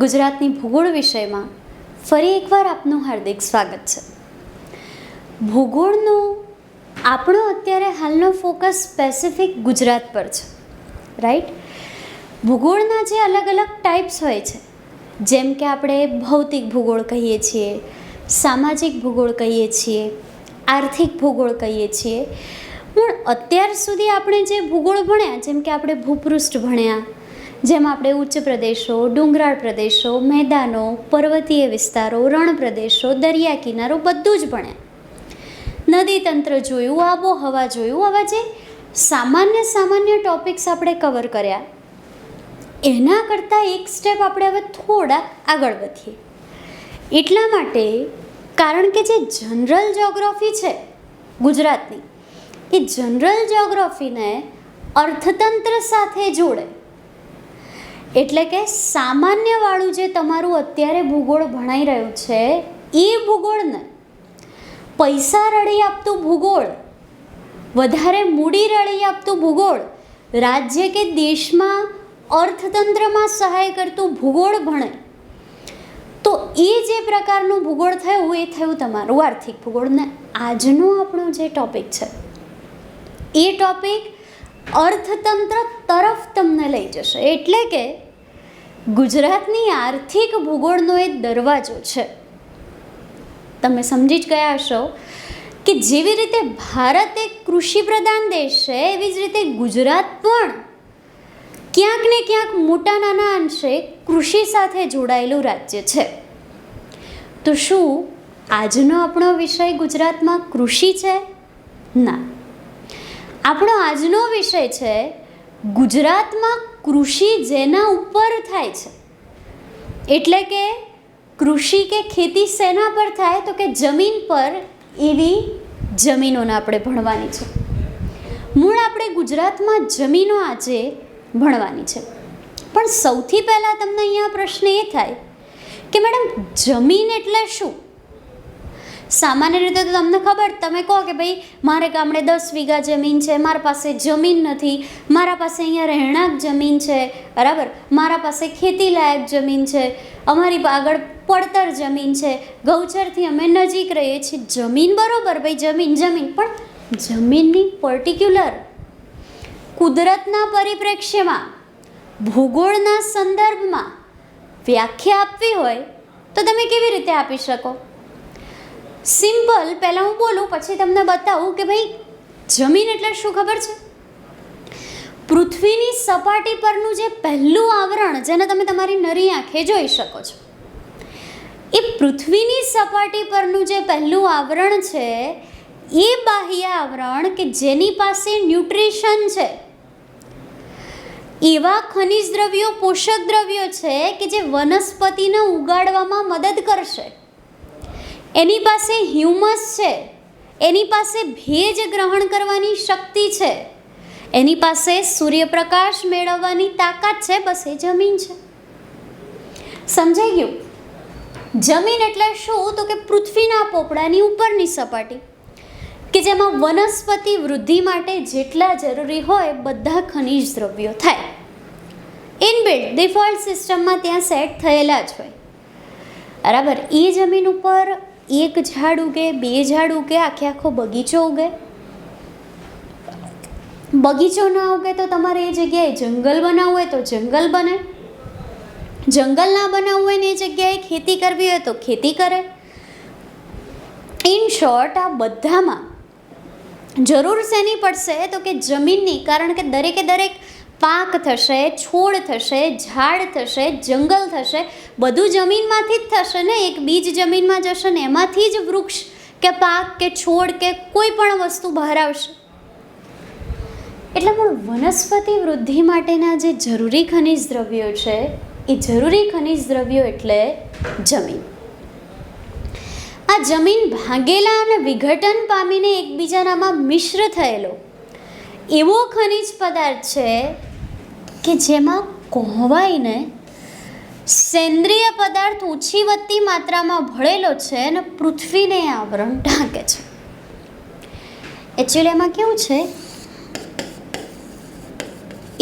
ગુજરાતની ભૂગોળ વિષયમાં ફરી એકવાર આપનું હાર્દિક સ્વાગત છે. ભૂગોળનો આપણો અત્યારે હાલનો ફોકસ સ્પેસિફિક ગુજરાત પર છે, રાઈટ. ભૂગોળના જે અલગ અલગ ટાઈપ્સ હોય છે, જેમ કે આપણે ભૌતિક ભૂગોળ કહીએ છીએ, સામાજિક ભૂગોળ કહીએ છીએ, આર્થિક ભૂગોળ કહીએ છીએ. પણ અત્યાર સુધી આપણે જે ભૂગોળ ભણ્યા, જેમ કે આપણે ભૂપૃષ્ઠ ભણ્યા, જેમ આપણે ઉચ્ચ પ્રદેશો, ડુંગરાળ પ્રદેશો, મેદાનો, પર્વતીય વિસ્તારો, રણ પ્રદેશો, દરિયા કિનારો બધું જ ભણ્યા. નદી તંત્ર જોયું, આબોહવા જોયું. આવા જે સામાન્ય ટોપિક્સ આપણે કવર કર્યા, એના કરતાં એક સ્ટેપ આપણે હવે થોડાક આગળ વધીએ. એટલા માટે કારણ કે જે જનરલ જ્યોગ્રાફી છે ગુજરાતની, એ જનરલ જ્યોગ્રાફીને અર્થતંત્ર સાથે જોડે. એટલે કે સામાન્યવાળું જે તમારું અત્યારે ભૂગોળ ભણાઈ રહ્યું છે, એ ભૂગોળને પૈસા રળી આપતું ભૂગોળ, વધારે મૂડી રળી આપતું ભૂગોળ, રાજ્ય કે દેશમાં અર્થતંત્રમાં સહાય કરતું ભૂગોળ ભણે, તો એ જે પ્રકારનું ભૂગોળ થયું, એ થયું તમારું આર્થિક ભૂગોળ. ને આજનો આપણો જે ટોપિક છે, એ ટોપિક અર્થતંત્ર તરફ તમને લઈ જશે. એટલે કે ગુજરાતની આર્થિક ભૂગોળનો એ દરવાજો છે. તમે સમજી જ ગયા હશો કે જેવી રીતે ભારત એક કૃષિ પ્રધાન દેશ છે, એવી જ રીતે ગુજરાત પણ ક્યાંક ને ક્યાંક મોટા નાના અંશે કૃષિ સાથે જોડાયેલું રાજ્ય છે. તો શું આજનો આપણો વિષય ગુજરાતમાં કૃષિ છે? ના. આપણો આજનો વિષય છે ગુજરાતમાં કૃષિ જેના ઉપર થાય છે. એટલે કે કૃષિ કે ખેતી શેના પર થાય? તો કે જમીન પર. એવી જમીનોને આપણે ભણવાની છે. મૂળ આપણે ગુજરાતમાં જમીનો આજે ભણવાની છે. પણ સૌથી પહેલાં તમને અહીંયા પ્રશ્ન એ થાય કે મેડમ, જમીન એટલે શું? સામાન્ય રીતે તો તમને ખબર, તમે કહો કે ભાઈ મારે ગામડે 10 વીઘા જમીન છે, મારા પાસે જમીન નથી, મારા પાસે અહીંયા રહેણાંક જમીન છે, બરાબર, મારા પાસે ખેતીલાયક જમીન છે, અમારી આગળ પડતર જમીન છે, ગૌચરથી અમે નજીક રહીએ છીએ. જમીન બરોબર, ભાઈ જમીન. પણ જમીનની પર્ટિક્યુલર કુદરતના પરિપ્રેક્ષ્યમાં, ભૂગોળના સંદર્ભમાં વ્યાખ્યા આપવી હોય તો તમે કેવી રીતે આપી શકો? સિમ્પલ. પહેલાં હું બોલું, પછી તમને બતાવું કે ભાઈ જમીન એટલે શું. ખબર છે? પૃથ્વીની સપાટી પરનું જે પહેલું આવરણ, જેને તમે તમારી નરી આંખે જોઈ શકો છો, એ પૃથ્વીની સપાટી પરનું જે પહેલું આવરણ છે, એ બાહ્ય આવરણ કે જેની પાસે ન્યુટ્રિશન છે, એવા ખનિજ દ્રવ્યો, પોષક દ્રવ્યો છે કે જે વનસ્પતિને ઉગાડવામાં મદદ કરશે. એની પાસે હ્યુમસ છે, એની પાસે ભેજ ગ્રહણ કરવાની શક્તિ છે, એની પાસે સૂર્યપ્રકાશ મેળવવાની તાકાત છે. બસ એ જમીન છે. સમજાઈ ગયું? જમીન એટલે શું? તો કે પૃથ્વીના પોપડાની ઉપરની સપાટી કે જેમાં વનસ્પતિ વૃદ્ધિ માટે જેટલા જરૂરી હોય બધા ખનિજ દ્રવ્યો થાય. ઇનબિલ્ટ ડિફોલ્ટ સિસ્ટમમાં ત્યાં સેટ થયેલા જ હોય, બરાબર. એ જમીન ઉપર એક ઝાડ ઉગે, 2 ઝાડ ઉગે, આખો બગીચો ઉગે. બગીચો ના ઉગે તો તમારે એ જગ્યાએ જંગલ બનાવવું હોય તો જંગલ બને. જંગલ ના બનાવવું હોય ને એ જગ્યાએ ખેતી કરવી હોય તો ખેતી કરે. ઇન શોર્ટ, આ બધામાં જરૂર શેની પડશે? તો કે જમીનની. કારણ કે દરેકે દરેક પાક થશે, છોડ થશે, ઝાડ થશે, જંગલ થશે, બધું જમીનમાંથી જ થશે ને. એક બીજ જમીનમાં જશે ને એમાંથી જ વૃક્ષ કે પાક કે છોડ કે કોઈ પણ વસ્તુ બહાર આવશે. એટલે પણ વનસ્પતિ વૃદ્ધિ માટેના જે જરૂરી ખનિજ દ્રવ્યો છે, એ જરૂરી ખનિજ દ્રવ્યો એટલે જમીન. આ જમીન ભાંગેલા અને વિઘટન પામીને એકબીજાનામાં મિશ્ર થયેલો એવો ખનિજ પદાર્થ છે કે જેમાં કોહવાઈને સેન્દ્રિય પદાર્થ ઓછી વધતી માત્રામાં ભળેલો છે અને પૃથ્વીને આવરણ ઢાંકે છે. એકચ્યુઅલી એમાં કેવું છે,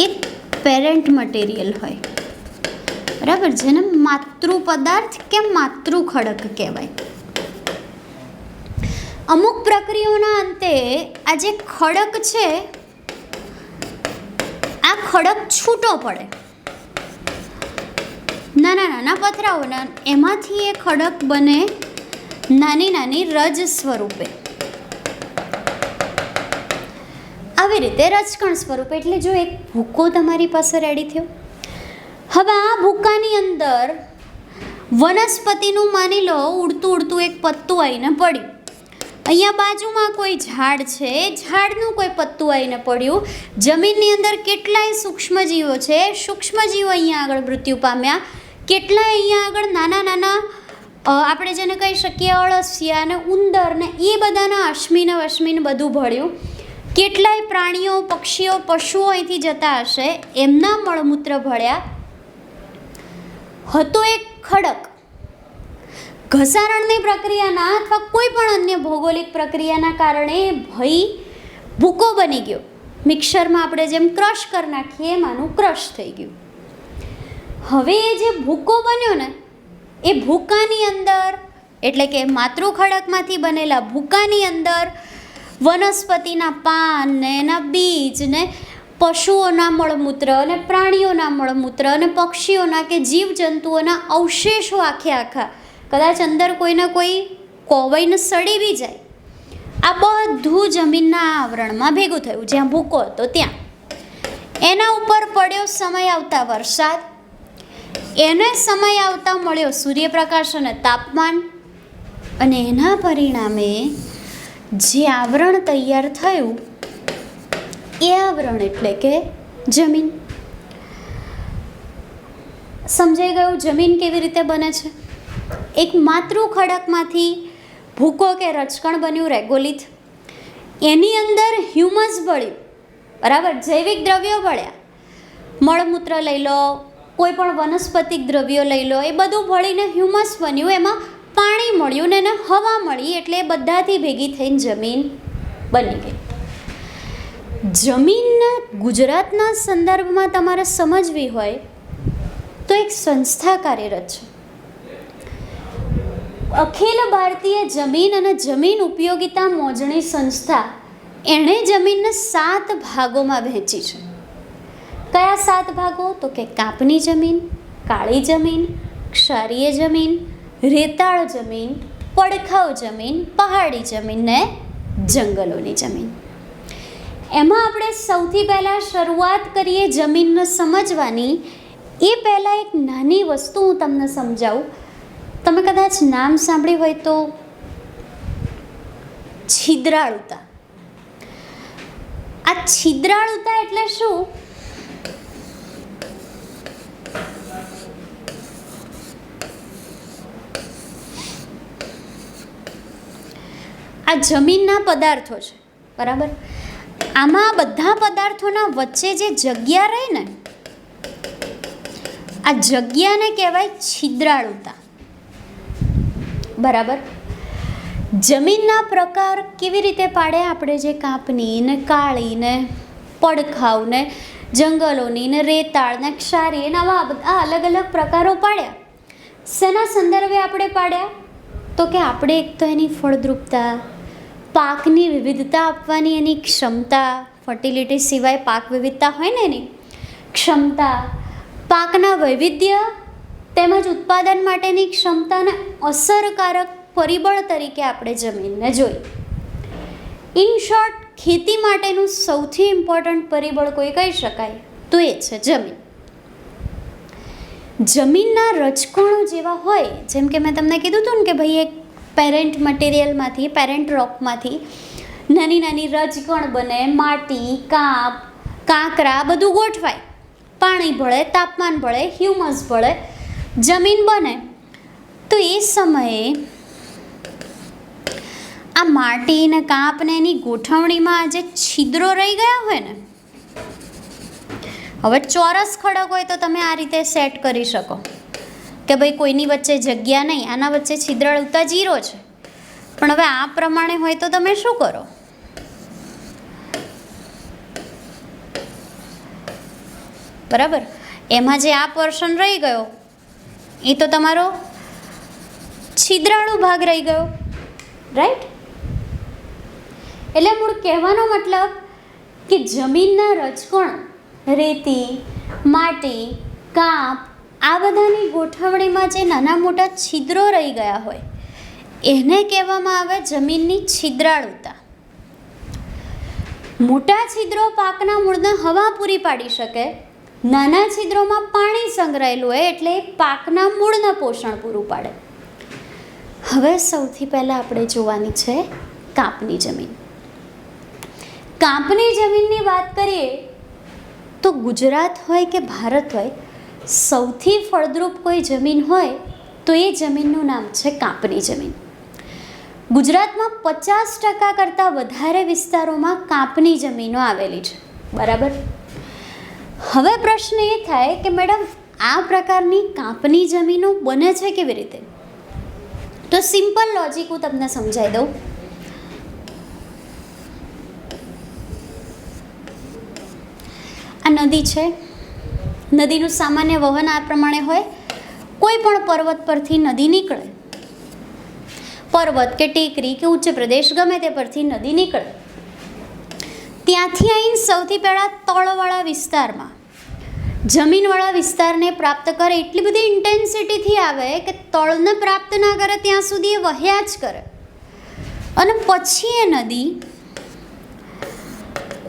એક પેરેન્ટ મટીરિયલ હોય, બરાબર, જેને માતૃ પદાર્થ કે માતૃ ખડક કહેવાય. અમુક પ્રક્રિયાઓના અંતે આ જે ખડક છે આ ખડક છૂટો પડે, નાના નાના પથરાઓના, એમાંથી એ ખડક બને નાની નાની રજ સ્વરૂપે. આવી રીતે રજકણ સ્વરૂપે. એટલે જો એક ભૂકો તમારી પાસે રેડી થયો, હવે આ ભૂકાની અંદર વનસ્પતિનું માની લો ઉડતું ઉડતું એક પત્તું આવીને પડ્યું. અહીંયા બાજુમાં કોઈ ઝાડ છે, ઝાડનું કોઈ પત્તું આવીને પડ્યું. જમીનની અંદર કેટલાય સૂક્ષ્મજીવો છે, સૂક્ષ્મજીવો અહીંયા આગળ મૃત્યુ પામ્યા. કેટલાય અહીંયા આગળ નાના નાના આપણે જેને કહી શકીએ અળસિયા ને ઉંદર ને એ બધાના અશ્મિન વશ્મિન બધું ભળ્યું. કેટલાય પ્રાણીઓ, પક્ષીઓ, પશુઓ અહીંથી જતા હશે, એમના મળમૂત્ર ભળ્યા. હતો એક ખડક. ઘસારણની પ્રક્રિયાના અથવા કોઈ પણ અન્ય ભૌગોલિક પ્રક્રિયાના કારણે ભઈ ભૂકો બની ગયો. મિક્સરમાં આપણે જેમ ક્રશ કરી નાખીએ એમાંનું ક્રશ થઈ ગયું. હવે એ જે ભૂકો બન્યો ને એ ભૂકાની અંદર, એટલે કે માતૃ ખડકમાંથી બનેલા ભૂકાની અંદર વનસ્પતિના પાન ને એના બીજ ને પશુઓના મળમૂત્ર અને પ્રાણીઓના મળમૂત્ર અને પક્ષીઓના કે જીવજંતુઓના અવશેષો આખે આખા, કદાચ અંદર કોઈને કોઈ કોવાઈને સડી બી જાય, આ બધું જમીનના આવરણમાં ભેગું થયું. જ્યાં ભૂકો હતો ત્યાં એના ઉપર પડ્યો સમય આવતા વરસાદ, એને સમય આવતા મળ્યો સૂર્યપ્રકાશ અને તાપમાન, અને એના પરિણામે જે આવરણ તૈયાર થયું એ આવરણ એટલે કે જમીન. સમજાઈ ગયું જમીન કેવી રીતે બને છે? એક માતૃ ખડકમાંથી ભૂકો કે રજકણ બન્યું, રેગોલિથ. એની અંદર હ્યુમસ ભળ્યું, બરાબર, જૈવિક દ્રવ્યો ભળ્યા. મળમૂત્ર લઈ લો, કોઈ પણ વનસ્પતિક દ્રવ્યો લઈ લો, એ બધું ભળીને હ્યુમસ બન્યું. એમાં પાણી મળ્યું ને એને હવા મળી, એટલે એ બધાથી ભેગી થઈને જમીન બની ગઈ. જમીનના ગુજરાતના સંદર્ભમાં તમારે સમજવી હોય તો એક સંસ્થા કાર્યરત છે, અખિલ ભારતીય જમીન અને જમીન ઉપયોગિતા મોજણી સંસ્થા. એણે જમીનને 7 ભાગોમાં વહેંચી છે. કયા 7 ભાગો? તો કે કાપની જમીન, કાળી જમીન, ક્ષારીય જમીન, રેતાળ જમીન, પડખાઉ જમીન, પહાડી જમીન ને જંગલોની જમીન. એમાં આપણે સૌથી પહેલાં શરૂઆત કરીએ જમીનને સમજવાની. એ પહેલાં એક નાની વસ્તુ હું તમને સમજાવું. તમે કદાચ નામ સાંભળ્યું હોય તો છિદ્રાળુતા. આ છિદ્રાળુતા એટલે શું? આ જમીનના પદાર્થો છે, બરાબર. આમાં બધા પદાર્થોના વચ્ચે જે જગ્યા રહે ને, આ જગ્યાને કહેવાય છિદ્રાળુતા, બરાબર. જમીનના પ્રકાર કેવી રીતે પાડે આપણે? જે કાપની ને કાળી ને પડખાઉ ને જંગલોની ને રેતાળ ને ક્ષારીય ને આવા બધા અલગ અલગ પ્રકારો પાડ્યા. શેના સંદર્ભે આપણે પાડ્યા? તો કે આપણે એક તો એની ફળદ્રુપતા, પાકની વિવિધતા આપવાની એની ક્ષમતા, ફર્ટિલિટી સિવાય પાક વિવિધતા હોય ને એની ક્ષમતા, પાકના વૈવિધ્ય તેમજ ઉત્પાદન માટેની ક્ષમતાને અસરકારક પરિબળ તરીકે આપણે જમીનને જોઈ. ઇન શોર્ટ, ખેતી માટેનું સૌથી ઇમ્પોર્ટન્ટ પરિબળ કોઈ કહી શકાય તો એ છે જમીન. જમીનના રજકણો જેવા હોય, જેમ કે મેં તમને કીધું હતું ને કે ભાઈ એક પેરેન્ટ મટીરિયલમાંથી, પેરેન્ટ રોકમાંથી નાની નાની રજકણ બને, માટી, કાંપ, કાંકરા બધું ગોઠવાય, પાણી ભળે, તાપમાન ભળે, હ્યુમસ ભળે, જમીન બને. તો એ સમયે આ માટી ને કાંપ ને એની ગોઠવણીમાં જે છિદ્રો રહી ગયા હોય ને, હવે ચોરસ ખડક હોય તો તમે આ રીતે સેટ કરી શકો કે ભાઈ કોઈની વચ્ચે જગ્યા નહીં, આના વચ્ચે છિદ્રાળુતા 0 છે. પણ હવે આ પ્રમાણે હોય તો તમે શું કરો? બરાબર, એમાં જે આ પોર્શન રહી ગયો એ તો તમારો છિદ્રાળુ ભાગ રહી ગયો, રાઈટ. એટલે મૂળ કહેવાનો મતલબ કે જમીનના રજકણ, રેતી, માટી, કાંપ, આ બધાની ગોઠવણીમાં જે નાના મોટા છિદ્રો રહી ગયા હોય એને કહેવામાં આવે જમીનની છિદ્રાળુતા. મોટા છિદ્રો પાકના મૂળને હવા પૂરી પાડી શકે, નાના છિદ્રોમાં પાણી સંગ્રહાયેલું હોય એટલે પાકના મૂળને પોષણ પૂરું પાડે. હવે સૌથી પહેલાં આપણે જોવાની છે કાંપની જમીન. કાંપની જમીનની વાત કરીએ તો ગુજરાત હોય કે ભારત હોય, સૌથી ફળદ્રુપ કોઈ જમીન હોય તો એ જમીનનું નામ છે કાંપની જમીન. ગુજરાતમાં 50% કરતાં વધારે વિસ્તારોમાં કાંપની જમીનો આવેલી છે, બરાબર. હવે પ્રશ્ન એ થાય કે મેડમ આ પ્રકારની કાંપની જમીનો બને છે કેવી રીતે? તો સિમ્પલ લોજિક હું તમને સમજાવી દઉં. આ નદી છે, નદીનું સામાન્ય વહન આ પ્રમાણે હોય. કોઈ પણ પર્વત પરથી નદી નીકળે, પર્વત કે ટેકરી કે ઉચ્ચ પ્રદેશ ગમે તે પરથી નદી નીકળે, ત્યાંથી આવીને સૌથી પહેલાં તળવાળા વિસ્તારમાં, જમીનવાળા વિસ્તારને પ્રાપ્ત કરે. એટલી બધી ઇન્ટેન્સિટીથી આવે કે તળને પ્રાપ્ત ના કરે ત્યાં સુધી એ વહ્યા જ કરે. અને પછી એ નદી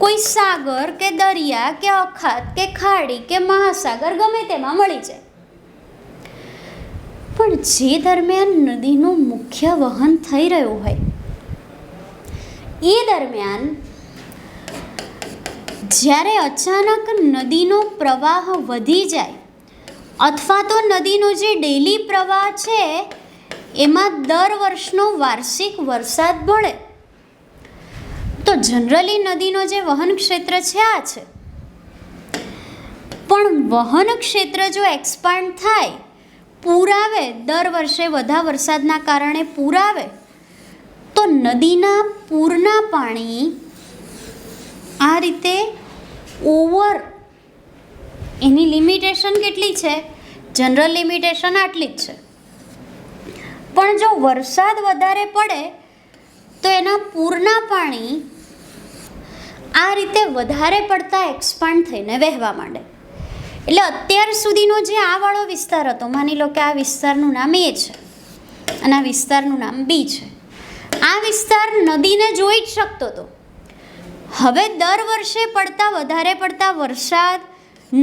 કોઈ સાગર કે દરિયા કે અખાત કે ખાડી કે મહાસાગર ગમે તેમાં મળી જાય. પણ જે દરમિયાન નદીનું મુખ્ય વહન થઈ રહ્યું હોય એ દરમિયાન જ્યારે અચાનક નદીનો પ્રવાહ વધી જાય અથવા તો નદીનો જે ડેલી પ્રવાહ છે એમાં દર વર્ષનો વાર્ષિક વરસાદ પડે તો જનરલી નદીનો જે વહન ક્ષેત્ર છે આ છે. પણ વહન ક્ષેત્ર જો એક્સપાન્ડ થાય, પૂર આવે, દર વર્ષે વધા વરસાદના કારણે પૂર આવે, તો નદીના પૂરના પાણી આ રીતે ઓવર, એની લિમિટેશન કેટલી છે? જનરલ લિમિટેશન આટલી જ છે. પણ જો વરસાદ વધારે પડે તો એના પૂરના પાણી આ રીતે વધારે પડતા એક્સપાન્ડ થઈને વહેવા માંડે. એટલે અત્યાર સુધીનો જે આ વાળો વિસ્તાર હતો, માની લો કે આ વિસ્તારનું નામ એ છે અને આ વિસ્તારનું નામ બી છે. આ વિસ્તાર નદીને જોઈ જ શકતો હતો. હવે દર વર્ષે વધારે પડતા વરસાદ,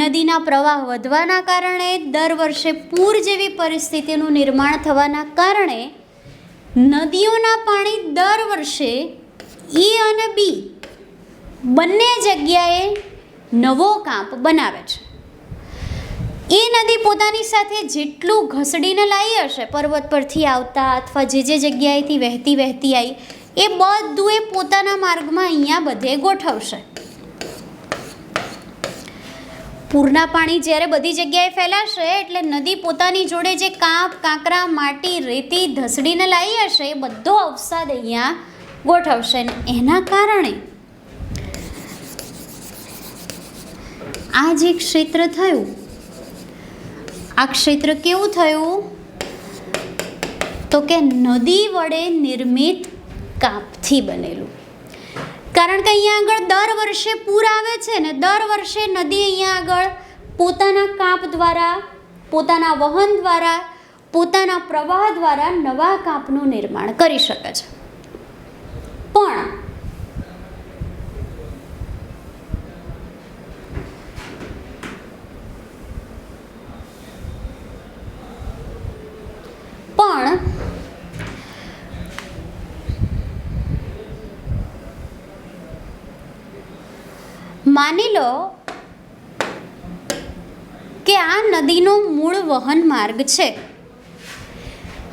નદીના પ્રવાહ વધવાના કારણે, દર વર્ષે પૂર જેવી પરિસ્થિતિનું નિર્માણ થવાના કારણે નદીઓના પાણી દર વર્ષે ઈ અને બી બંને જગ્યાએ નવો કાંપ બનાવે છે. એ નદી પોતાની સાથે જેટલું ઘસડીને લાવી હશે પર્વત પરથી આવતા અથવા જે જગ્યાએથી વહેતી આવી, એ બધું એ પોતાના માર્ગમાં અહીંયા બધે ગોઠવશે. પૂરના પાણી જ્યારે બધી જગ્યાએ ફેલાશે એટલે નદી પોતાની જોડે જે કાંપ, કાંકરા, માટી, રેતી ધસડીને લાવી હશે એ બધો અવસાદ અહીંયા ગોઠવશે. ને એના કારણે આ જે ક્ષેત્ર થયું, આ ક્ષેત્ર કેવું થયું? તો કે નદી વડે નિર્મિત કાંપથી બનેલું. કારણ કે અહીંયા આગળ દર વર્ષે પૂર આવે છે ને દર વર્ષે નદી અહીંયા આગળ પોતાના કાંપ દ્વારા, પોતાના વહન દ્વારા, પોતાના પ્રવાહ દ્વારા નવા કાંપનું નિર્માણ કરી શકે છે. પણ માની લો કે આ નદીનો મૂળ વહન માર્ગ છે.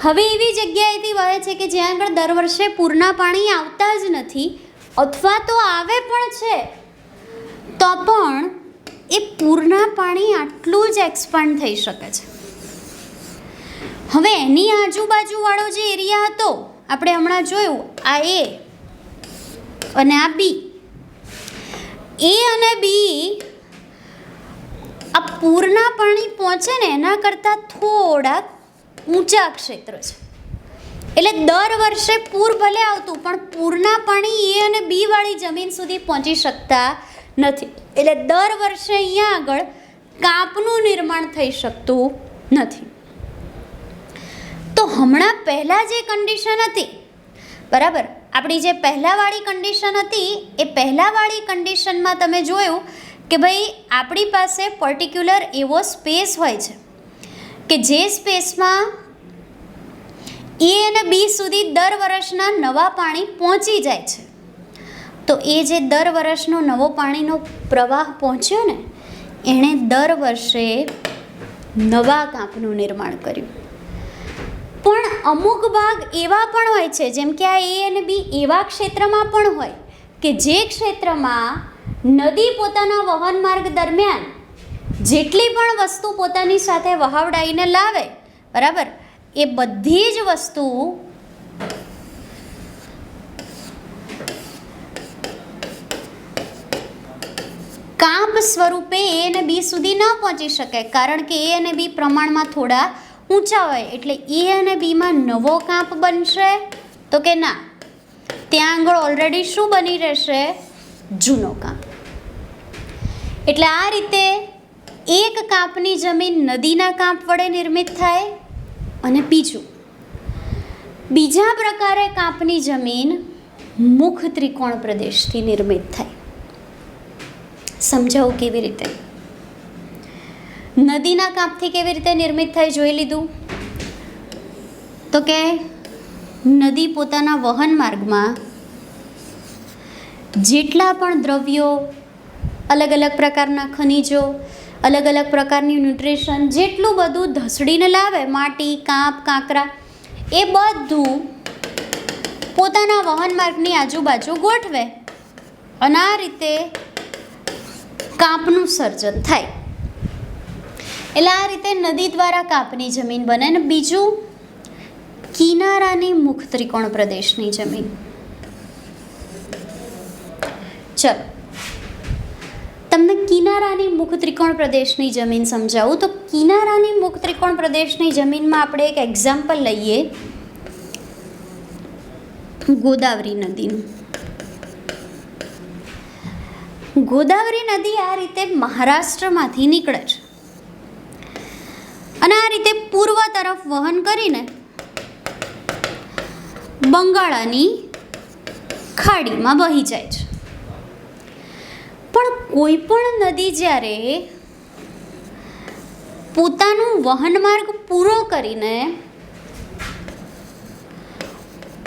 હવે એવી જગ્યાએથી વહે છે કે જ્યાં આગળ દર વર્ષે પૂરના પાણી આવતા જ નથી, અથવા તો આવે પણ છે તો પણ એ પૂરના પાણી આટલું જ એક્સપાન્ડ થઈ શકે છે. હવે એની આજુબાજુવાળો જે એરિયા હતો, આપણે હમણાં જોયું, આ એ અને આ બી, એ અને બી આ પૂરના પાણી પહોંચે ને એના કરતાં થોડા ઊંચા ક્ષેત્ર છે. એટલે દર વર્ષે પૂર ભલે આવતું પણ પૂરના પાણી એ અને બી વાળી જમીન સુધી પહોંચી શકતા નથી. એટલે દર વર્ષે અહીંયા આગળ કાંપનું નિર્માણ થઈ શકતું નથી. તો હમણાં પહેલાં જે કન્ડિશન હતી, બરાબર, આપણી જે પહેલાંવાળી કન્ડિશન હતી એ પહેલાંવાળી કન્ડિશનમાં તમે જોયું કે ભાઈ આપણી પાસે પર્ટિક્યુલર એવો સ્પેસ હોય છે કે જે સ્પેસમાં એ અને બી સુધી દર વર્ષના નવા પાણી પહોંચી જાય છે. તો એ જે દર વર્ષનો નવો પાણીનો પ્રવાહ પહોંચ્યો ને એણે દર વર્ષે નવા કાંપનું નિર્માણ કર્યું. પણ અમુક ભાગ એવા પણ હોય છે, જેમ કે આ એ અને બી એવા ક્ષેત્રમાં પણ હોય કે જે ક્ષેત્રમાં નદી પોતાના વહન માર્ગ દરમિયાન જેટલી પણ વસ્તુ પોતાની સાથે વહાવડાવીને લાવે, બરાબર, એ બધી જ વસ્તુ કાંપ સ્વરૂપે એ અને બી સુધી ન પહોંચી શકે, કારણ કે એ અને બી પ્રમાણમાં થોડા ઊંચા હોય. એટલે એ અને બીમાં નવો કાંપ બનશે તો કે ના, ત્યાં આગળ ઓલરેડી શું બની રહેશે? જૂનો કાંપ. એટલે આ રીતે એક કાંપની જમીન નદીના કાંપ વડે નિર્મિત થાય અને બીજા પ્રકારે કાંપની જમીન મુખ ત્રિકોણ પ્રદેશથી નિર્મિત થાય. સમજાવું કેવી રીતે? નદીના કાંપથી કેવી રીતે નિર્મિત થાય જોઈ લીધું. તો કે નદી પોતાના વહન માર્ગમાં જેટલા પણ દ્રવ્યો, અલગ અલગ પ્રકારના ખનિજો, અલગ અલગ પ્રકારની ન્યુટ્રિશન, જેટલું બધું ધસડીને લાવે, માટી, કાંપ, કાંકરા, એ બધું પોતાના વહન માર્ગની આજુબાજુ ગોઠવે અને આ રીતે કાંપનું સર્જન થાય. એટલે આ રીતે નદી દ્વારા કાંપની જમીન બને. અને બીજું કિનારાની મુખ ત્રિકોણ પ્રદેશની જમીન. ચલો તમને કિનારાની મુખ ત્રિકોણ પ્રદેશની જમીન સમજાવું. તો કિનારાની મુખ ત્રિકોણ પ્રદેશની જમીનમાં આપણે એક એક્ઝામ્પલ લઈએ ગોદાવરી નદીનું. ગોદાવરી નદી આ રીતે મહારાષ્ટ્રમાંથી નીકળે છે અને આ રીતે પૂર્વ તરફ વહન કરીને બંગાળાની ખાડીમાં વહી જાય છે. પણ કોઈ પણ નદી જ્યારે પોતાનું વહન માર્ગ પૂરો કરીને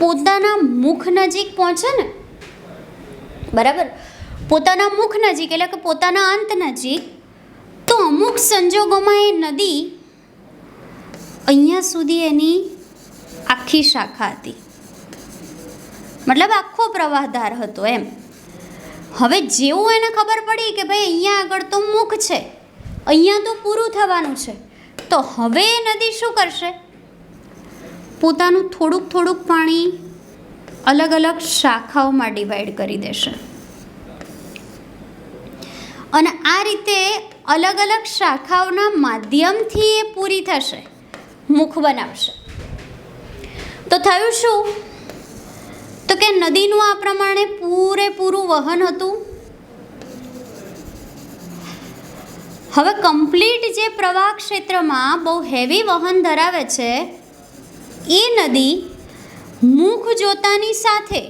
પોતાના મુખ નજીક પહોંચે ને, બરાબર, પોતાના મુખ નજીક એટલે કે પોતાના અંત નજીક, તો અમુક સંજોગોમાં એ નદી અહીંયા સુધી એની આખી શાખા હતી, મતલબ આખો પ્રવાહધાર હતો એમ. હવે જેવું એને ખબર પડી કે ભાઈ અહીંયા આગળ તો મુખ છે, અહીંયા તો પૂરું થવાનું છે, તો હવે એ નદી શું કરશે? પોતાનું થોડુંક પાણી અલગ અલગ શાખાઓમાં ડિવાઈડ કરી દેશે અને આ રીતે અલગ અલગ શાખાઓના માધ્યમથી એ પૂરી થશે, મુખ બનાવશે. તો થયું શું? તો કે નદીનું આ પ્રમાણે પૂરેપૂરું વહન હતું. હવે કમ્પ્લીટ જે પ્રવાહ ક્ષેત્રમાં બહુ હેવી વહન ધરાવે છે એ નદી મુખ જોતાની સાથે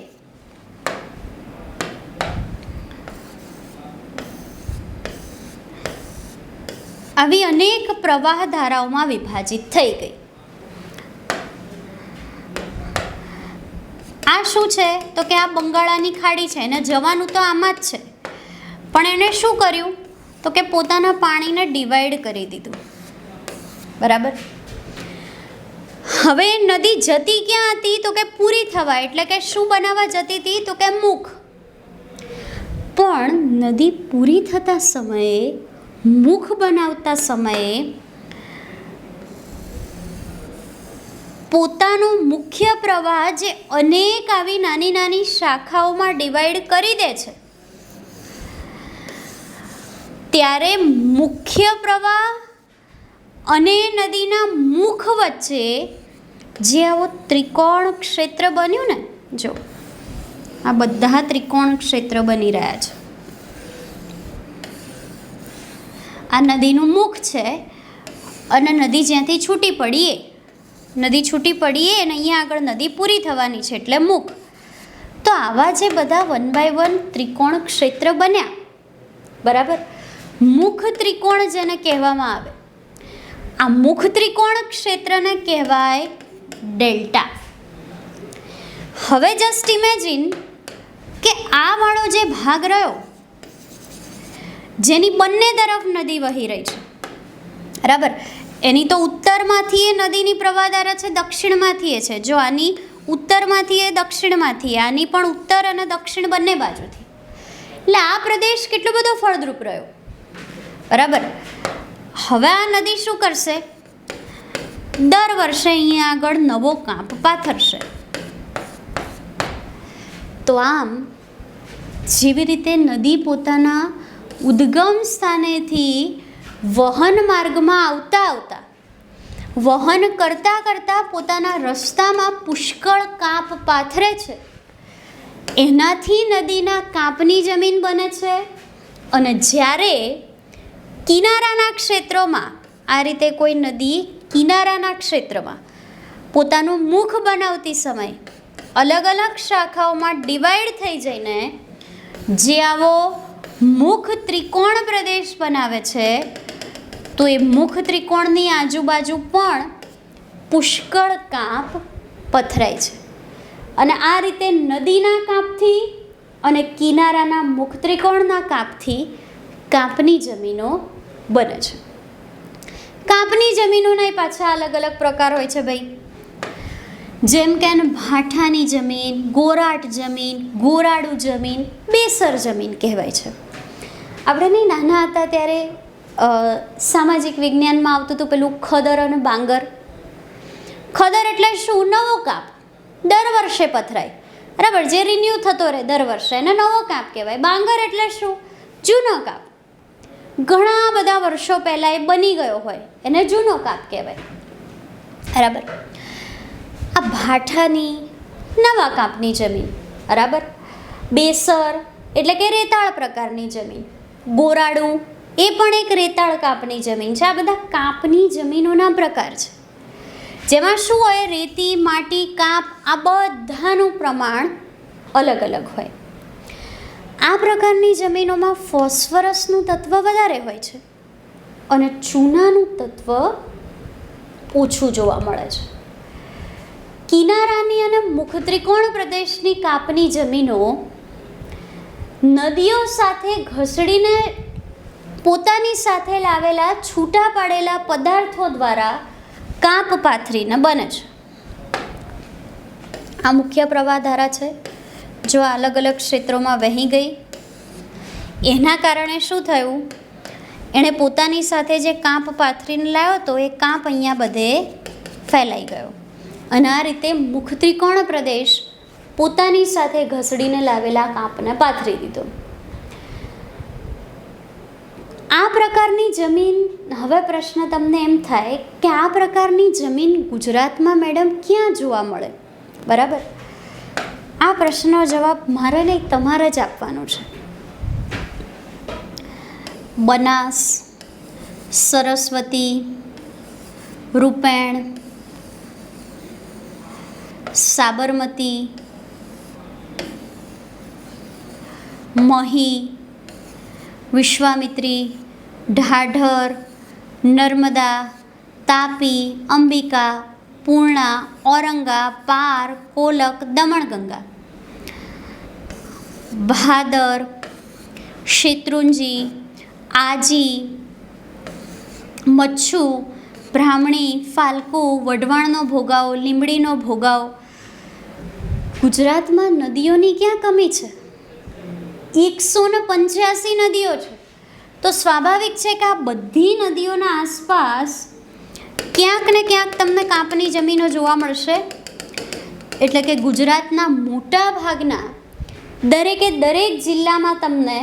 આવી અનેક પ્રવાહ ધારાઓમાં વિભાજિત થઈ ગઈ. આ શું છે? તો કે આ બંગાળાની ખાડી છે, એને જવાનું તો આમાં જ છે, પણ એણે શું કર્યું? તો કે પોતાના પાણીને ડિવાઈડ કરી દીધું, બરાબર. હવે નદી જતી ક્યાં હતી? તો કે પૂરી થવા, એટલે કે શું બનાવવા જતી હતી? તો કે મુખ. પણ નદી પૂરી થતા સમયે, મુખ બનાવતા સમયે પોતાનો મુખ્ય પ્રવાહ જે અનેક આવી નાની નાની શાખાઓમાં ડિવાઈડ કરી દે છે, ત્યારે મુખ્ય પ્રવાહ અને નદીના મુખ વચ્ચે જે આવો ત્રિકોણ ક્ષેત્ર બન્યું ને, જો આ બધા ત્રિકોણ ક્ષેત્ર બની રહ્યા છે. આ નદીનું મુખ છે અને નદી જ્યાંથી છૂટી પડીએ, નદી છૂટી પડીએ અને અહીંયા આગળ નદી પૂરી થવાની છે એટલે મુખ. તો આવા જે બધા 1 by 1 ત્રિકોણ ક્ષેત્ર બન્યા, બરાબર, મુખ ત્રિકોણ જેને કહેવામાં આવે, આ મુખ ત્રિકોણ ક્ષેત્રને કહેવાય ડેલ્ટા. હવે જસ્ટ ઇમેજિન કે આ વાળો જે ભાગ રહ્યો જેની બંને તરફ નદી વહી રહી છે, બરાબર, એની તો ઉત્તરમાંથી એ નદીની પ્રવાહધારા છે, દક્ષિણમાંથી એ છે. જો આની ઉત્તરમાંથી એ દક્ષિણમાંથી, આની પણ ઉત્તર અને દક્ષિણ બંને બાજુથી. એટલે આ પ્રદેશ કેટલો બધો ફળદ્રુપ રહ્યો, બરાબર. હવે આ નદી શું કરશે? દર વર્ષે અહીંયા આગળ નવો કાંપ પાથરશે. તો આમ જેવી રીતે નદી પોતાના ઉદ્ગમ સ્થાનેથી વહન માર્ગમાં આવતા આવતા વહન કરતાં કરતાં પોતાના રસ્તામાં પુષ્કળ કાંપ પાથરે છે, એનાથી નદીના કાંપની જમીન બને છે. અને જ્યારે કિનારાના ક્ષેત્રોમાં આ રીતે કોઈ નદી કિનારાના ક્ષેત્રમાં પોતાનું મુખ બનાવતી સમય અલગ અલગ શાખાઓમાં ડિવાઈડ થઈ જઈને જે આવો મુખ ત્રિકોણ પ્રદેશ બનાવે છે, તો એ મુખ ત્રિકોણની આજુબાજુ પણ પુષ્કળ કાંપ પથરાય છે. અને આ રીતે નદીના કાંપથી અને કિનારાના મુખ ત્રિકોણના કાંપથી કાંપની જમીનો બને છે. કાંપની જમીનોના પાછા અલગ અલગ પ્રકાર હોય છે ભાઈ, જેમ કે ભાઠાની જમીન, ગોરાટ જમીન, ગોરાડુ જમીન, બેસર જમીન કહેવાય છે. આપણે નહીં નાના હતા ત્યારે સામાજિક વિજ્ઞાનમાં આવતું હતું પેલું ખદર અને બાંગર. ખદર એટલે શું? નવો કાપ, દર વર્ષે પથરાય, બરાબર, જે રિન્યૂ થતો રહે દર વર્ષે, એને નવો કાપ કહેવાય. બાંગર એટલે શું? જૂનો કાપ, ઘણા બધા વર્ષો પહેલાં એ બની ગયો હોય એને જૂનો કાપ કહેવાય, બરાબર. આ ભાઠાની નવા કાપની જમીન, બરાબર. બેસર એટલે કે રેતાળ પ્રકારની જમીન, ગોરાડુ એ પણ એક રેતાળ કાપની જમીન છે. આ બધા કાપની જમીનોના પ્રકાર છે, જેમાં શું હોય? રેતી, માટી, કાપ, આ બધાનું પ્રમાણ અલગ અલગ હોય. આ પ્રકારની જમીનોમાં ફોસ્ફરસનું તત્વ વધારે હોય છે અને ચૂનાનું તત્વ ઓછું જોવા મળે છે. કિનારાની અને મુખ ત્રિકોણ પ્રદેશની કાપની જમીનો નદીઓ સાથે ઘસડીને પોતાની સાથે લાવેલા છૂટા પાડેલા પદાર્થો દ્વારા કાંપ પાથરીને બને છે. આ મુખ્ય પ્રવાહધારા છે. જો અલગ અલગ ક્ષેત્રોમાં વહી ગઈ, એના કારણે શું થયું? એણે પોતાની સાથે જે કાંપ પાથરીને લાવ્યો તો એ કાંપ અહીંયા બધે ફેલાઈ ગયો અને આ રીતે મુખ ત્રિકોણ પ્રદેશ પોતાની સાથે ઘસડીને લાવેલા કાંપને પાથરી દીધો. આ પ્રકારની જમીન, હવે પ્રશ્ન તમને એમ થાય કે આ પ્રકારની જમીન ગુજરાતમાં મેડમ ક્યાં જોવા મળે? બરાબર, આ પ્રશ્નનો જવાબ મારે નહીં, તમારે જ આપવાનો છે. બનાસ, સરસ્વતી, રૂપેણ, સાબરમતી, મહી, વિશ્વામિત્રી, ઢાઢર, નર્મદા, તાપી, અંબિકા, પૂર્ણા, ઔરંગા, પાર, કોલક, દમણગંગા, ભાદર, શેત્રુંજી, આજી, મચ્છુ, બ્રાહ્મણી, ફાલ્ગુ, વઢવાણનો ભોગાવો, લીંબડીનો ભોગાવો. ગુજરાતમાં નદીઓની ક્યાં કમી છે? 185 નદીઓ છે. તો સ્વાભાવિક છે કે આ બધી નદીઓના આસપાસ ક્યાંક ને ક્યાંક તમને કાંપની જમીનો જોવા મળશે. એટલે કે ગુજરાતના મોટા ભાગના દરેકે દરેક જિલ્લામાં તમને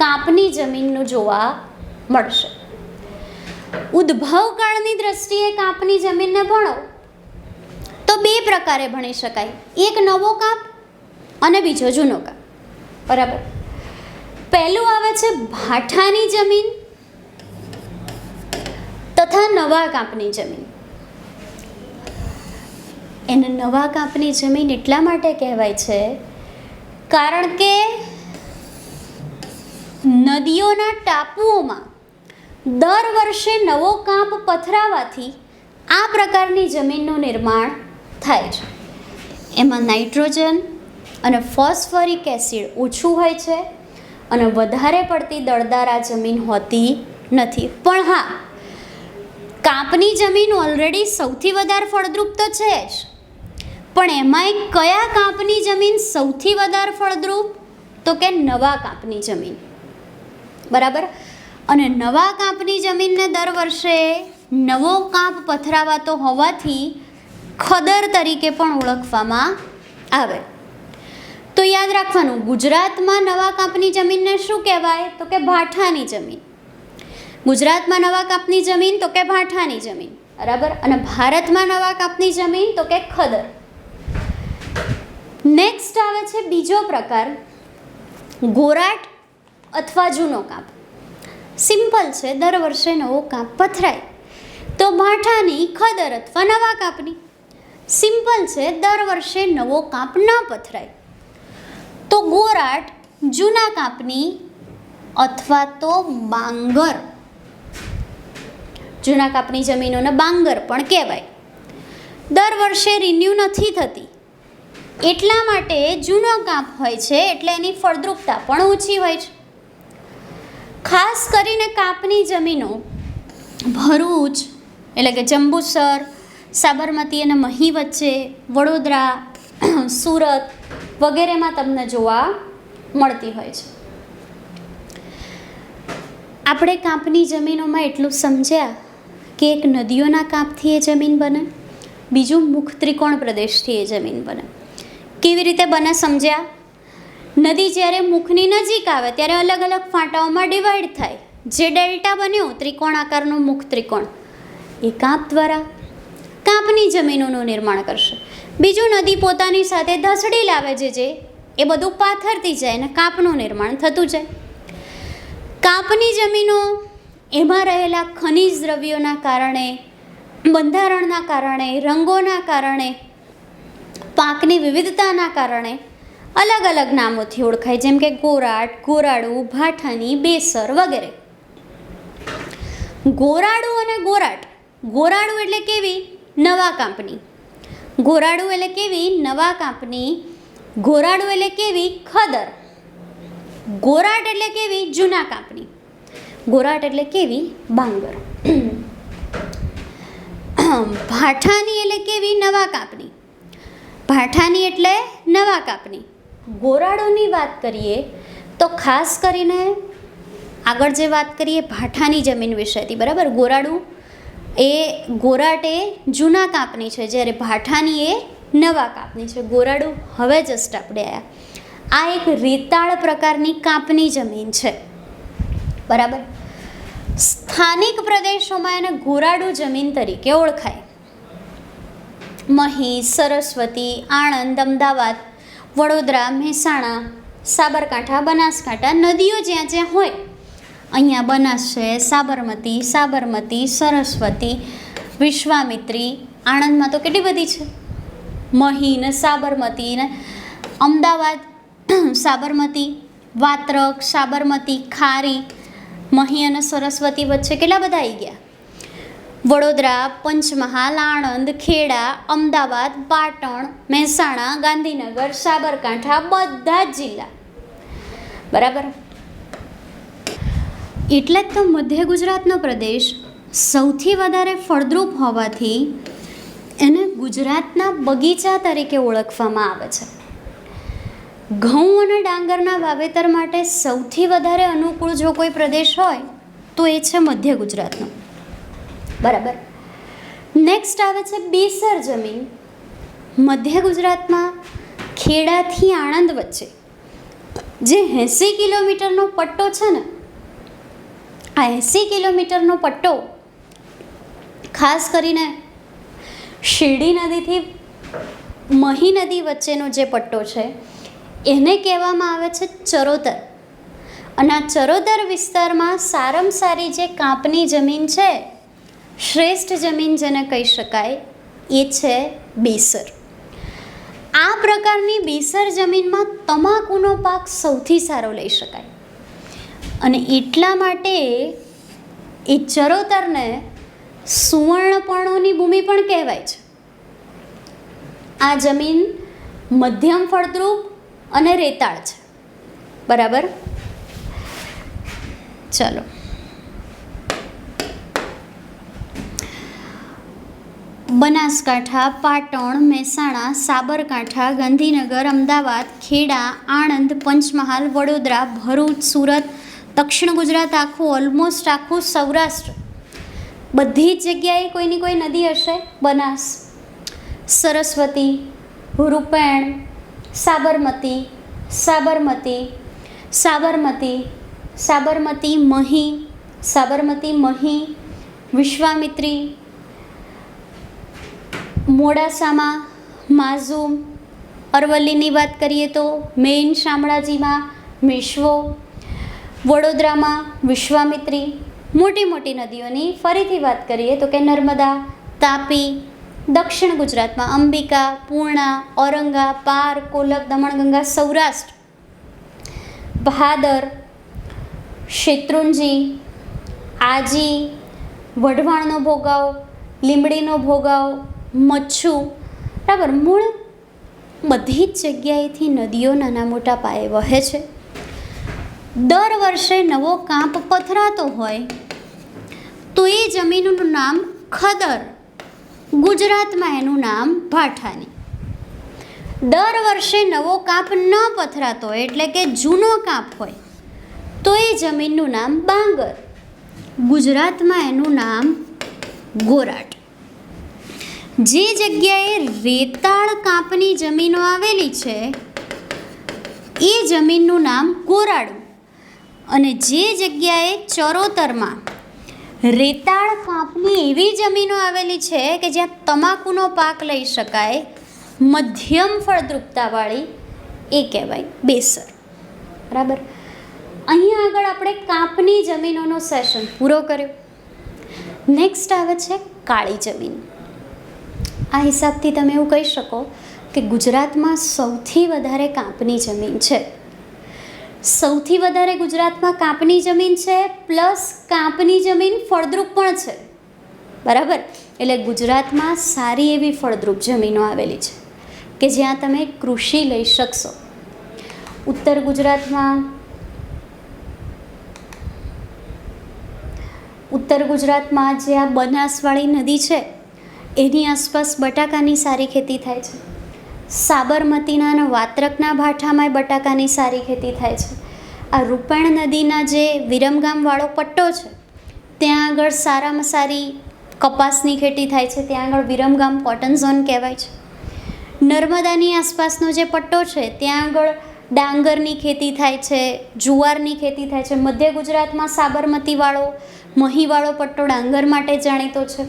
કાંપની જમીનનું જોવા મળશે. ઉદ્ભવકાળની દ્રષ્ટિએ કાંપની જમીનને ભણો તો બે પ્રકારે ભણી શકાય, એક નવો કાંપ અને બીજો જૂનો કાંપ. બરાબર. પહેલું આવે છે ભાઠાની જમીન તથા નવા કાંપની જમીન. એને નવા કાંપની જમીન એટલા માટે કહેવાય છે કારણ કે નદીઓના ટાપુઓમાં દર વર્ષે નવો કાંપ પથરાવાથી આ પ્રકારની જમીનનું નિર્માણ થાય છે. એમાં નાઇટ્રોજન અને ફોસ્ફરિક એસિડ ઓછું હોય છે અને વધારે પડતી દળદાર જમીન હોતી નથી. પણ હા, કાંપની જમીન ઓલરેડી સૌથી વધારે ફળદ્રુપ તો છે જ, પણ એમાંય કયા કાંપની જમીન સૌથી વધારે ફળદ્રુપ? તો કે નવા કાંપની જમીન. બરાબર. અને નવા કાંપની જમીનને દર વર્ષે નવો કાંપ પથરાવાતો હોવાથી ખદર તરીકે પણ ઓળખવામાં આવે. તો યાદ રાખવાનું, ગુજરાતમાં નવા કાંપની જમીનને શું કહેવાય? તો કે ભાઠાની જમીન. ગુજરાતમાં નવા કાંપની જમીન તો કે ભાઠાની જમીન. બરાબર. અને ભારતમાં નવા કાંપની જમીન તો કે ખદર. નેક્સ્ટ આવે છે બીજો પ્રકાર, ગોરાટ અથવા જૂનો કાંપ. સિમ્પલ છે, દર વર્ષે નવો કાંપ પથરાય તો ભાઠાની, ખદર અથવા નવા કાંપની. સિમ્પલ છે, દર વર્ષે નવો કાંપ ન પથરાય તો ગોરાટ, જૂના કાંપની અથવા તો બાંગર. જૂના કાંપની જમીનોને બાંગર પણ કહેવાય. દર વર્ષે રિન્યૂ નથી થતી એટલા માટે જૂનો કાંપ હોય છે, એટલે એની ફળદ્રુપતા પણ ઓછી હોય છે. ખાસ કરીને કાંપની જમીનો ભરૂચ એટલે કે જંબુસર, સાબરમતી અને મહી વચ્ચે, વડોદરા, સુરત વગેરેમાં તમને જોવા મળતી હોય છે. આપણે કાંપની જમીનોમાં એટલું સમજ્યા કે એક નદીઓના કાંપથી એ જમીન બને, બીજું મુખ ત્રિકોણ પ્રદેશથી એ જમીન બને. કેવી રીતે બને સમજ્યા? નદી જ્યારે મુખની નજીક આવે ત્યારે અલગ અલગ ફાંટાઓમાં ડિવાઈડ થાય. જે ડેલ્ટા બન્યો ત્રિકોણ આકારનું મુખ ત્રિકોણ, એ કાંપ દ્વારા કાંપની જમીનોનું નિર્માણ કરશે. બીજું, નદી પોતાની સાથે ધસડી લાવે જે એ બધું પાથરતી જાય અને કાંપનું નિર્માણ થતું જાય. કાંપની જમીનો એમાં રહેલા ખનિજ દ્રવ્યોના કારણે, બંધારણના કારણે, રંગોના કારણે, પાકની વિવિધતાના કારણે અલગ અલગ નામોથી ઓળખાય, જેમ કે ગોરાટ, ગોરાડુ, ભાઠાની, બેસર વગેરે. ગોરાડુ અને ગોરાટ. ગોરાડુ એટલે કેવી? નવા કાંપની. ગોરાડુ એટલે કેવી? નવા કાંપની. ગોરાડુ એટલે કેવી? ખદર. ગોરાટ એટલે કેવી? જૂના કાંપની. ગોરાટ એટલે કેવી? બાંગર. ભાઠાની એટલે કેવી? નવા કાંપની. ભાઠાની એટલે નવા કાંપની. ગોરાડુની વાત કરીએ તો ખાસ કરીને આગળ જે વાત કરીએ ભાઠાની જમીન વિશેથી, બરાબર. ગોરાટ એ જૂના કાંપની છે, જ્યારે ભાઠાની એ નવા કાંપની છે. ગોરાડુ હવે જસ્ટ આપણે આવ્યા. આ એક રેતાળ પ્રકારની કાંપની જમીન છે, બરાબર. સ્થાનિક પ્રદેશોમાં એને ગોરાડુ જમીન તરીકે ઓળખાય. મહી, સરસ્વતી, આણંદ, અમદાવાદ, વડોદરા, મહેસાણા, સાબરકાંઠા, બનાસકાંઠા નદીઓ જ્યાં જ્યાં હોય, અહીંયા બનાસ છે, સાબરમતી, સરસ્વતી, વિશ્વામિત્રી. આણંદમાં તો કેટલી બધી છે, મહી ને સાબરમતી ને અમદાવાદ, સાબરમતી, વાત્રક, સાબરમતી, ખારી, મહી અને સરસ્વતી વચ્ચે કેટલા બધા આવી ગયા. વડોદરા, પંચમહાલ, આણંદ, ખેડા, અમદાવાદ, પાટણ, મહેસાણા, ગાંધીનગર, સાબરકાંઠા બધા જ જિલ્લા, બરાબર. એટલે જ તો મધ્ય ગુજરાતનો પ્રદેશ સૌથી વધારે ફળદ્રુપ હોવાથી એને ગુજરાતના બગીચા તરીકે ઓળખવામાં આવે છે. ઘઉં અને ડાંગરના વાવેતર માટે સૌથી વધારે અનુકૂળ જો કોઈ પ્રદેશ હોય તો એ છે મધ્ય ગુજરાતનો, બરાબર. નેક્સ્ટ આવે છે બેસર જમીન. મધ્ય ગુજરાતમાં ખેડાથી આણંદ વચ્ચે જે 80 કિલોમીટરનો પટ્ટો છે ને, આ 80 કિલોમીટરનો પટ્ટો ખાસ કરીને શિરડી નદીથી મહી નદી વચ્ચેનો જે પટ્ટો છે એને કહેવામાં આવે છે ચરોતર. અને આ ચરોતર વિસ્તારમાં સારામાં સારી જે કાંપની જમીન છે, શ્રેષ્ઠ જમીન જેને કહી શકાય, એ છે બેસર. આ પ્રકારની બેસર જમીનમાં તમાકુનો પાક સૌથી સારો લઈ શકાય અને એટલા માટે એ ચરોતરને સુવર્ણપર્ણોની ભૂમિ પણ કહેવાય છે. આ જમીન મધ્યમ ફળદ્રુપ અને રેતાળ છે. બરાબર. ચલો, બનાસકાંઠા, પાટણ, મહેસાણા, સાબરકાંઠા, ગાંધીનગર, અમદાવાદ, ખેડા, આણંદ, પંચમહાલ, વડોદરા, ભરૂચ, સુરત, દક્ષિણ ગુજરાત આખું, ઓલમોસ્ટ આખું સૌરાષ્ટ્ર, બધી જ જગ્યાએ કોઈની કોઈ નદી હશે. બનાસ, સરસ્વતી, રૂપેણ, સાબરમતી, સાબરમતી, સાબરમતી, સાબરમતી, મહી, સાબરમતી, મહી, વિશ્વામિત્રી, મોડાસામાં માઝૂમ, અરવલ્લીની વાત કરીએ તો મેઇન શામળાજીમાં મેશ્વો, વડોદરામાં વિશ્વામિત્રી. મોટી મોટી નદીઓની ફરીથી વાત કરીએ તો કે નર્મદા, તાપી, દક્ષિણ ગુજરાતમાં અંબિકા, પૂર્ણા, ઔરંગા, પાર, કોલક, દમણગંગા, સૌરાષ્ટ્ર, ભાદર, શેત્રુંજી, આજી, વઢવાણનો ભોગાવ, લીંબડીનો ભોગાવ, મચ્છુ. બરાબર. મૂળ બધી જ જગ્યાએથી નદીઓ નાના મોટા પાયે વહે છે. દર વર્ષે નવો કાંપ પથરાતો હોય તો એ જમીનનું નામ ખદર, ગુજરાતમાં એનું નામ ભાઠાની. દર વર્ષે નવો કાંપ ન પથરાતો હોય એટલે કે જૂનો કાંપ હોય તો એ જમીનનું નામ બાંગર, ગુજરાતમાં એનું નામ ગોરાટ. જે જગ્યાએ રેતાળ કાંપની જમીનો આવેલી છે એ જમીનનું નામ ગોરાડું અને જે જગ્યાએ ચરોતરમાં રેતાળ કાંપની એવી જમીનો આવેલી છે કે જ્યાં તમાકુનો પાક લઈ શકાય, મધ્યમ ફળદ્રુપતાવાળી, એ કહેવાય બેસર. બરાબર. અહીંયા આગળ આપણે કાંપની જમીનોનો સેશન પૂરો કર્યો. નેક્સ્ટ આવે છે કાળી જમીન. આ હિસાબથી તમે એવું કહી શકો કે ગુજરાતમાં સૌથી વધારે કાંપની જમીન છે. સૌથી વધારે ગુજરાતમાં કાંપની જમીન છે પ્લસ કાંપની જમીન ફળદ્રુપ પણ છે. બરાબર. એટલે ગુજરાતમાં સારી એવી ફળદ્રુપ જમીનો આવેલી છે કે જ્યાં તમે કૃષિ લઈ શકશો. ઉત્તર ગુજરાતમાં જે આ બનાસવાળી નદી છે એની આસપાસ બટાકાની સારી ખેતી થાય છે. સાબરમતીના અને વાત્રકના ભાઠામાં બટાકાની સારી ખેતી થાય છે. આ રૂપેણ નદીના જે વિરમગામવાળો પટ્ટો છે ત્યાં આગળ સારામાં સારી કપાસની ખેતી થાય છે. ત્યાં આગળ વિરમગામ કોટન ઝોન કહેવાય છે. નર્મદાની આસપાસનો જે પટ્ટો છે ત્યાં આગળ ડાંગરની ખેતી થાય છે, જુવારની ખેતી થાય છે. મધ્ય ગુજરાતમાં સાબરમતીવાળો, મહીવાળો પટ્ટો ડાંગર માટે જાણીતો છે.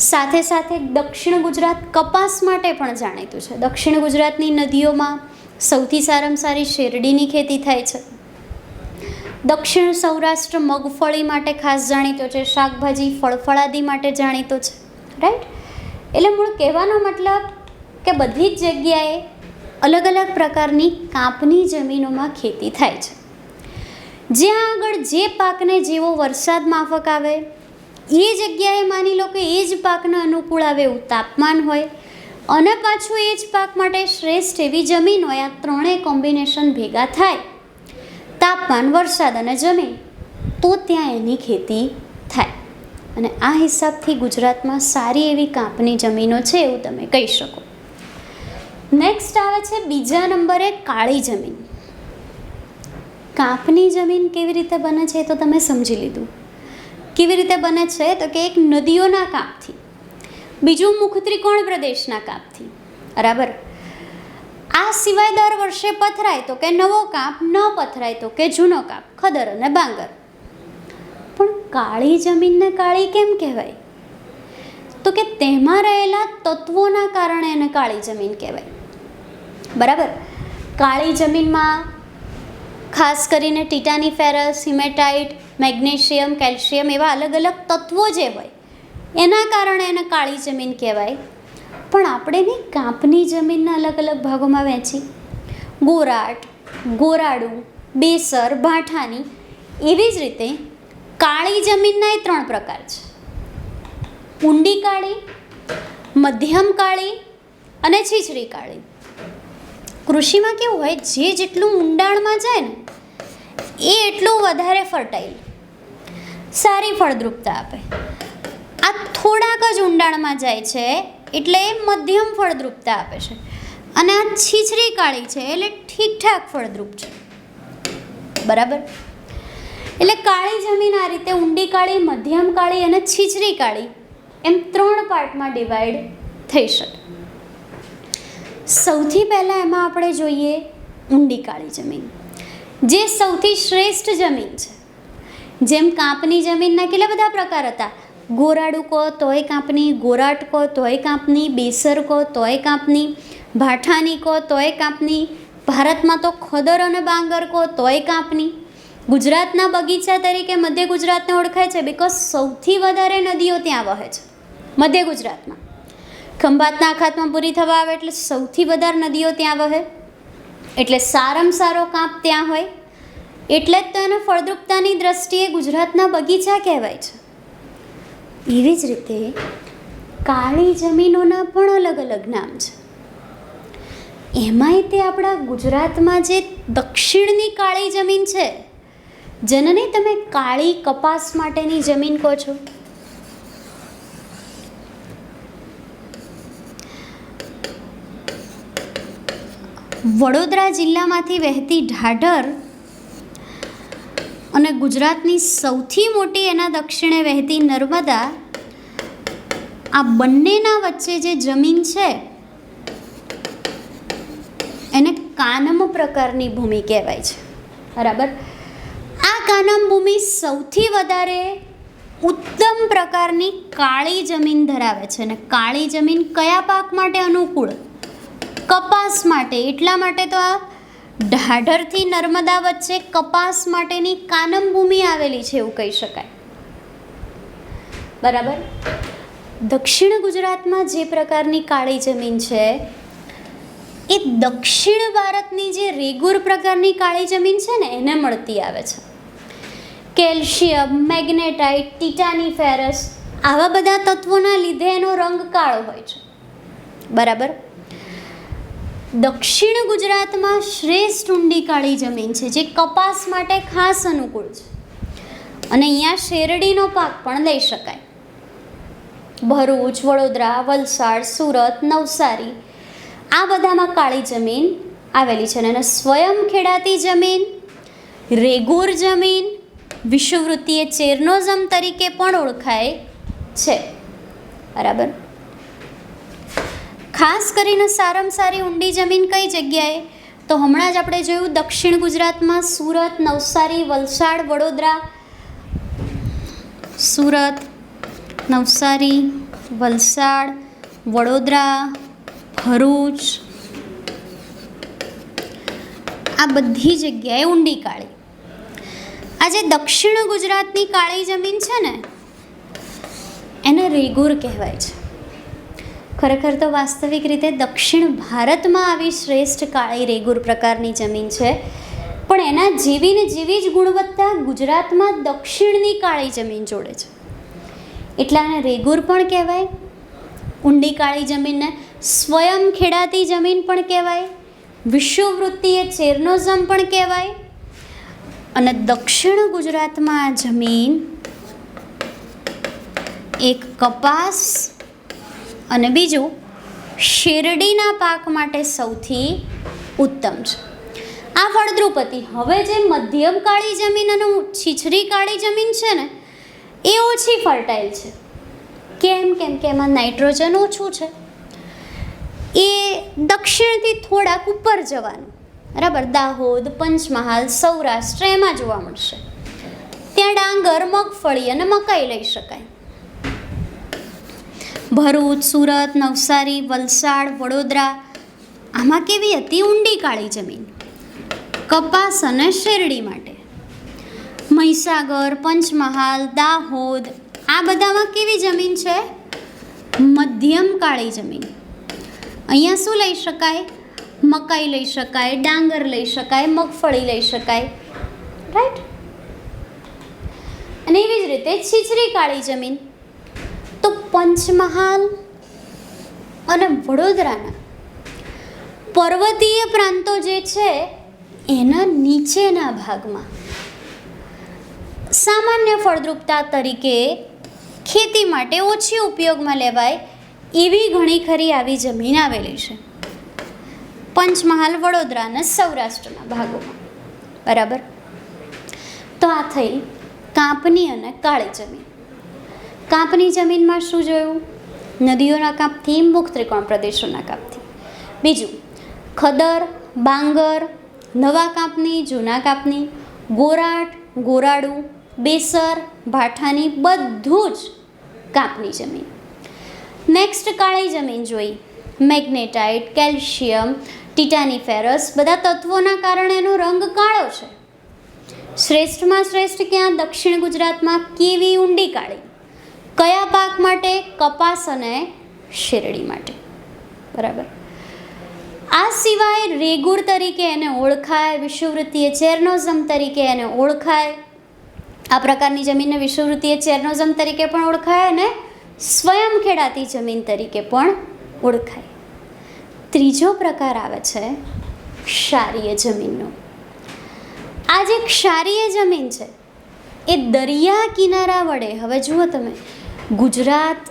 સાથે સાથે દક્ષિણ ગુજરાત કપાસ માટે પણ જાણીતું છે. દક્ષિણ ગુજરાતની નદીઓમાં સૌથી સારામાં સારી શેરડીની ખેતી થાય છે. દક્ષિણ સૌરાષ્ટ્ર મગફળી માટે ખાસ જાણીતો છે, શાકભાજી ફળફળાદી માટે જાણીતો છે. રાઈટ. એટલે મૂળ કહેવાનો મતલબ કે બધી જ જગ્યાએ અલગ અલગ પ્રકારની કાંપની જમીનોમાં ખેતી થાય છે. જ્યાં આગળ જે પાકને જેવો વરસાદ માફક આવે એ જગ્યાએ માની લો કે એ જ પાકને અનુકૂળ આવે એવું તાપમાન હોય અને પાછું એ જ પાક માટે શ્રેષ્ઠ એવી જમીન હોય. આ ત્રણેય કોમ્બિનેશન ભેગા થાય, તાપમાન, વરસાદ અને જમીન, તો ત્યાં એની ખેતી થાય. અને આ હિસાબથી ગુજરાતમાં સારી એવી કાંપની જમીનો છે એવું તમે કહી શકો. નેક્સ્ટ આવે છે બીજા નંબરે કાળી જમીન. કાંપની જમીન કેવી રીતે બને છે એ તો તમે સમજી લીધું. કેવી રીતે બને છે તો કે એક નદીઓના કાંપથી, બીજું મુખ ત્રિકોણ પ્રદેશના કાંપથી. બરાબર. આ સિવાય દર વર્ષે પથરાય તો કે નવો કાંપ, ન પથરાય તો કે જૂનો કાંપ, ખદર અને બાંગર. પણ કાળી જમીનને કાળી કેમ કહેવાય? તો કે તેમાં રહેલા તત્વોના કારણે એને કાળી જમીન કહેવાય. બરાબર. કાળી જમીનમાં ખાસ કરીને ટિટાની ફેરસ, હિમેટાઇટ, મેગ્નેશિયમ, કેલ્શિયમ એવા અલગ અલગ તત્વો જે હોય એના કારણે એને કાળી જમીન કહેવાય. પણ આપણે ની કાંપની જમીનના અલગ અલગ ભાગોમાં વહેંચી, ગોરાટ, ગોરાડું, બેસર, ભાઠાની. એવી જ રીતે કાળી જમીનના 3 પ્રકાર છે: ઊંડી કાળી, મધ્યમ કાળી અને છીછરી કાળી. કૃષિમાં કેવું હોય, જે જેટલું ઊંડાણમાં જાય ને એ એટલું વધારે ફર્ટાઇલ, સારી ફળદ્રુપતા આપે. આ થોડાક જ ઊંડાણમાં જાય છે એટલે મધ્યમ ફળદ્રુપતા આપે છે, અને આ છીછરી કાળી છે એટલે ઠીકઠાક ફળદ્રુપ છે. બરાબર. એટલે કાળી જમીન આ રીતે ઊંડી કાળી, મધ્યમ કાળી અને છીછરી કાળી એમ 3 પાર્ટમાં ડિવાઈડ થઈ શકે. સૌથી પહેલાં એમાં આપણે જોઈએ ઊંડી કાળી જમીન, જે સૌથી શ્રેષ્ઠ જમીન છે. જેમ કાંપની જમીનના કેટલા બધા પ્રકાર હતા: ગોરાડું કહો તોય કાંપની, ગોરાટ કહો તોય કાંપની, બેસર કહો તોય કાંપની, ભાઠાની કહો તોય કાંપની, ભારતમાં તો ખદર અને બાંગર કહો તોય કાંપની. ગુજરાતના બગીચા તરીકે મધ્ય ગુજરાતને ઓળખાય છે બિકોઝ સૌથી વધારે નદીઓ ત્યાં વહે છે મધ્ય ગુજરાતમાં. ખંભાતના અખાતમાં પૂરી થવા આવે એટલે સૌથી વધારે નદીઓ ત્યાં વહે, એટલે સારામાં સારો કાંપ ત્યાં હોય. એટલે જ તો એને ફળદ્રુપતાની દ્રષ્ટિએ ગુજરાતના બગીચા કહેવાય છે. એવી જ રીતે કાળી જમીનોના પણ અલગ અલગ નામ છે. એમાંય તે આપણા ગુજરાતમાં જે દક્ષિણની કાળી જમીન છે, જેને નહીં તમે કાળી કપાસ માટેની જમીન કહો છો, વડોદરા જિલ્લામાંથી વહેતી ઢાઢર અને ગુજરાતની સૌથી મોટી એના દક્ષિણે વહેતી નર્મદા, આ બંનેના વચ્ચે જે જમીન છે એને કાનમ પ્રકારની ભૂમિ કહેવાય છે. બરાબર. આ કાનમ ભૂમિ સૌથી વધારે ઉત્તમ પ્રકારની કાળી જમીન ધરાવે છે. અને કાળી જમીન કયા પાક માટે અનુકૂળ? કપાસ માટે. એટલા માટે તો આ ઢાઢરથી નર્મદા વચ્ચે કપાસ માટેની કાનમ ભૂમિ આવેલી છે એવું કહી શકાય. બરાબર. દક્ષિણ ગુજરાતમાં જે પ્રકારની કાળી જમીન છે એ દક્ષિણ ભારતની જે રેગુર પ્રકારની કાળી જમીન છે ને એને મળતી આવે છે. કેલ્શિયમ, મેગ્નેટાઇટ, ટિટાની ફેરસ આવા બધા તત્વોના લીધે એનો રંગ કાળો હોય છે. બરાબર. દક્ષિણ ગુજરાતમાં શ્રેષ્ઠ ઊંડી કાળી જમીન છે જે કપાસ માટે ખાસ અનુકૂળ છે, અને અહીંયા શેરડીનો પાક પણ લઈ શકાય. ભરૂચ, વડોદરા, વલસાડ, સુરત, નવસારી આ બધામાં કાળી જમીન આવેલી છે. અને સ્વયં ખેડાતી જમીન, રેગુર જમીન વિષુવવૃત્તીય ચેરનોઝમ તરીકે પણ ઓળખાય છે. બરાબર. ખાસ કરીને સારામાં સારી ઊંડી જમીન કઈ જગ્યાએ? તો હમણાં જ આપણે જોયું દક્ષિણ ગુજરાતમાં સુરત, નવસારી, વલસાડ, વડોદરા. સુરત, નવસારી, વલસાડ, વડોદરા, ભરૂચ આ બધી જગ્યાએ ઊંડી કાળી. આજે દક્ષિણ ગુજરાતની કાળી જમીન છે ને એને રેગુર કહેવાય છે. ખરેખર તો વાસ્તવિક રીતે દક્ષિણ ભારતમાં આવી શ્રેષ્ઠ કાળી રેગુર પ્રકારની જમીન છે, પણ એના જેવી ને જેવી જ ગુણવત્તા ગુજરાતમાં દક્ષિણની કાળી જમીન જોડે છે. એટલે આને રેગુર પણ કહેવાય, ઊંડી કાળી જમીનને સ્વયં ખેડાતી જમીન પણ કહેવાય, વિષુવવૃત્તીય ચેરનોઝમ પણ કહેવાય. અને દક્ષિણ ગુજરાતમાં આ જમીન એક કપાસ અને બીજું શેરડીના પાક માટે સૌથી ઉત્તમ છે. આ ફળદ્રુપ હતી. હવે જે મધ્યમ કાળી જમીન અને છીછરી કાળી જમીન છે ને એ ઓછી ફર્ટાઇલ છે. કેમ? કે એમાં નાઇટ્રોજન ઓછું છે. એ દક્ષિણથી થોડાક ઉપર જવાનું. બરાબર. દાહોદ, પંચમહાલ, સૌરાષ્ટ્ર એમાં જોવા મળશે. ત્યાં ડાંગર, મગફળી અને મકાઈ લઈ શકાય. ભરૂચ, સુરત, નવસારી, વલસાડ, વડોદરા આમાં કેવી હતી? ઊંડી કાળી જમીન, કપાસ અને શેરડી માટે. મહીસાગર, પંચમહાલ, દાહોદ આ બધામાં કેવી જમીન છે? મધ્યમ કાળી જમીન. અહીંયા શું લઈ શકાય? મકાઈ લઈ શકાય, ડાંગર લઈ શકાય, મગફળી લઈ શકાય, રાઈટ. અને એવી જ રીતે છીછરી કાળી જમીન તો પંચમહાલ અને વડોદરાના પર્વતીય પ્રાંતો જે છે એના નીચેના ભાગમાં સામાન્ય ફળદ્રુપતા તરીકે ખેતી માટે ઓછી ઉપયોગમાં લેવાય એવી ઘણી ખરી આવી જમીન આવેલી છે પંચમહાલ, વડોદરા અને સૌરાષ્ટ્રના ભાગોમાં. બરાબર. તો આ થઈ કાંપની અને કાળી જમીન. કાંપની જમીનમાં શું જોયું? નદીઓના કાપથી, મુખ ત્રિકોણ પ્રદેશોના કાપથી. બીજું ખદર, બાંગર, નવા કાપની, જૂના કાપની, ગોરાટ, ગોરાડું, બેસર, ભાઠાની બધું જ કાપની જમીન. નેક્સ્ટ કાળી જમીન જોઈ. મેગ્નેટાઇટ, કેલ્શિયમ, ટિટાનિફેરસ બધા તત્વોના કારણે એનો રંગ કાળો છે. શ્રેષ્ઠમાં શ્રેષ્ઠ ક્યાં? દક્ષિણ ગુજરાતમાં. કેવી? ઊંડી કાળી. કયા પાક માટે? કપાસ અને શેરડી માટે. બરાબર. આ સિવાય રેગુર તરીકે એને ઓળખાય, વિષુવવૃત્તીય ચેરનોઝમ તરીકે એને ઓળખાય. આ પ્રકારની જમીનને વિષુવવૃત્તીય ચેરનોઝમ તરીકે પણ ઓળખાય અને સ્વયં ખેડાતી જમીન તરીકે પણ ઓળખાય. ત્રીજો પ્રકાર આવે છે ક્ષારીય જમીનનો. આ જે ક્ષારીય જમીન છે એ દરિયા કિનારા વડે, હવે જુઓ તમે, ગુજરાત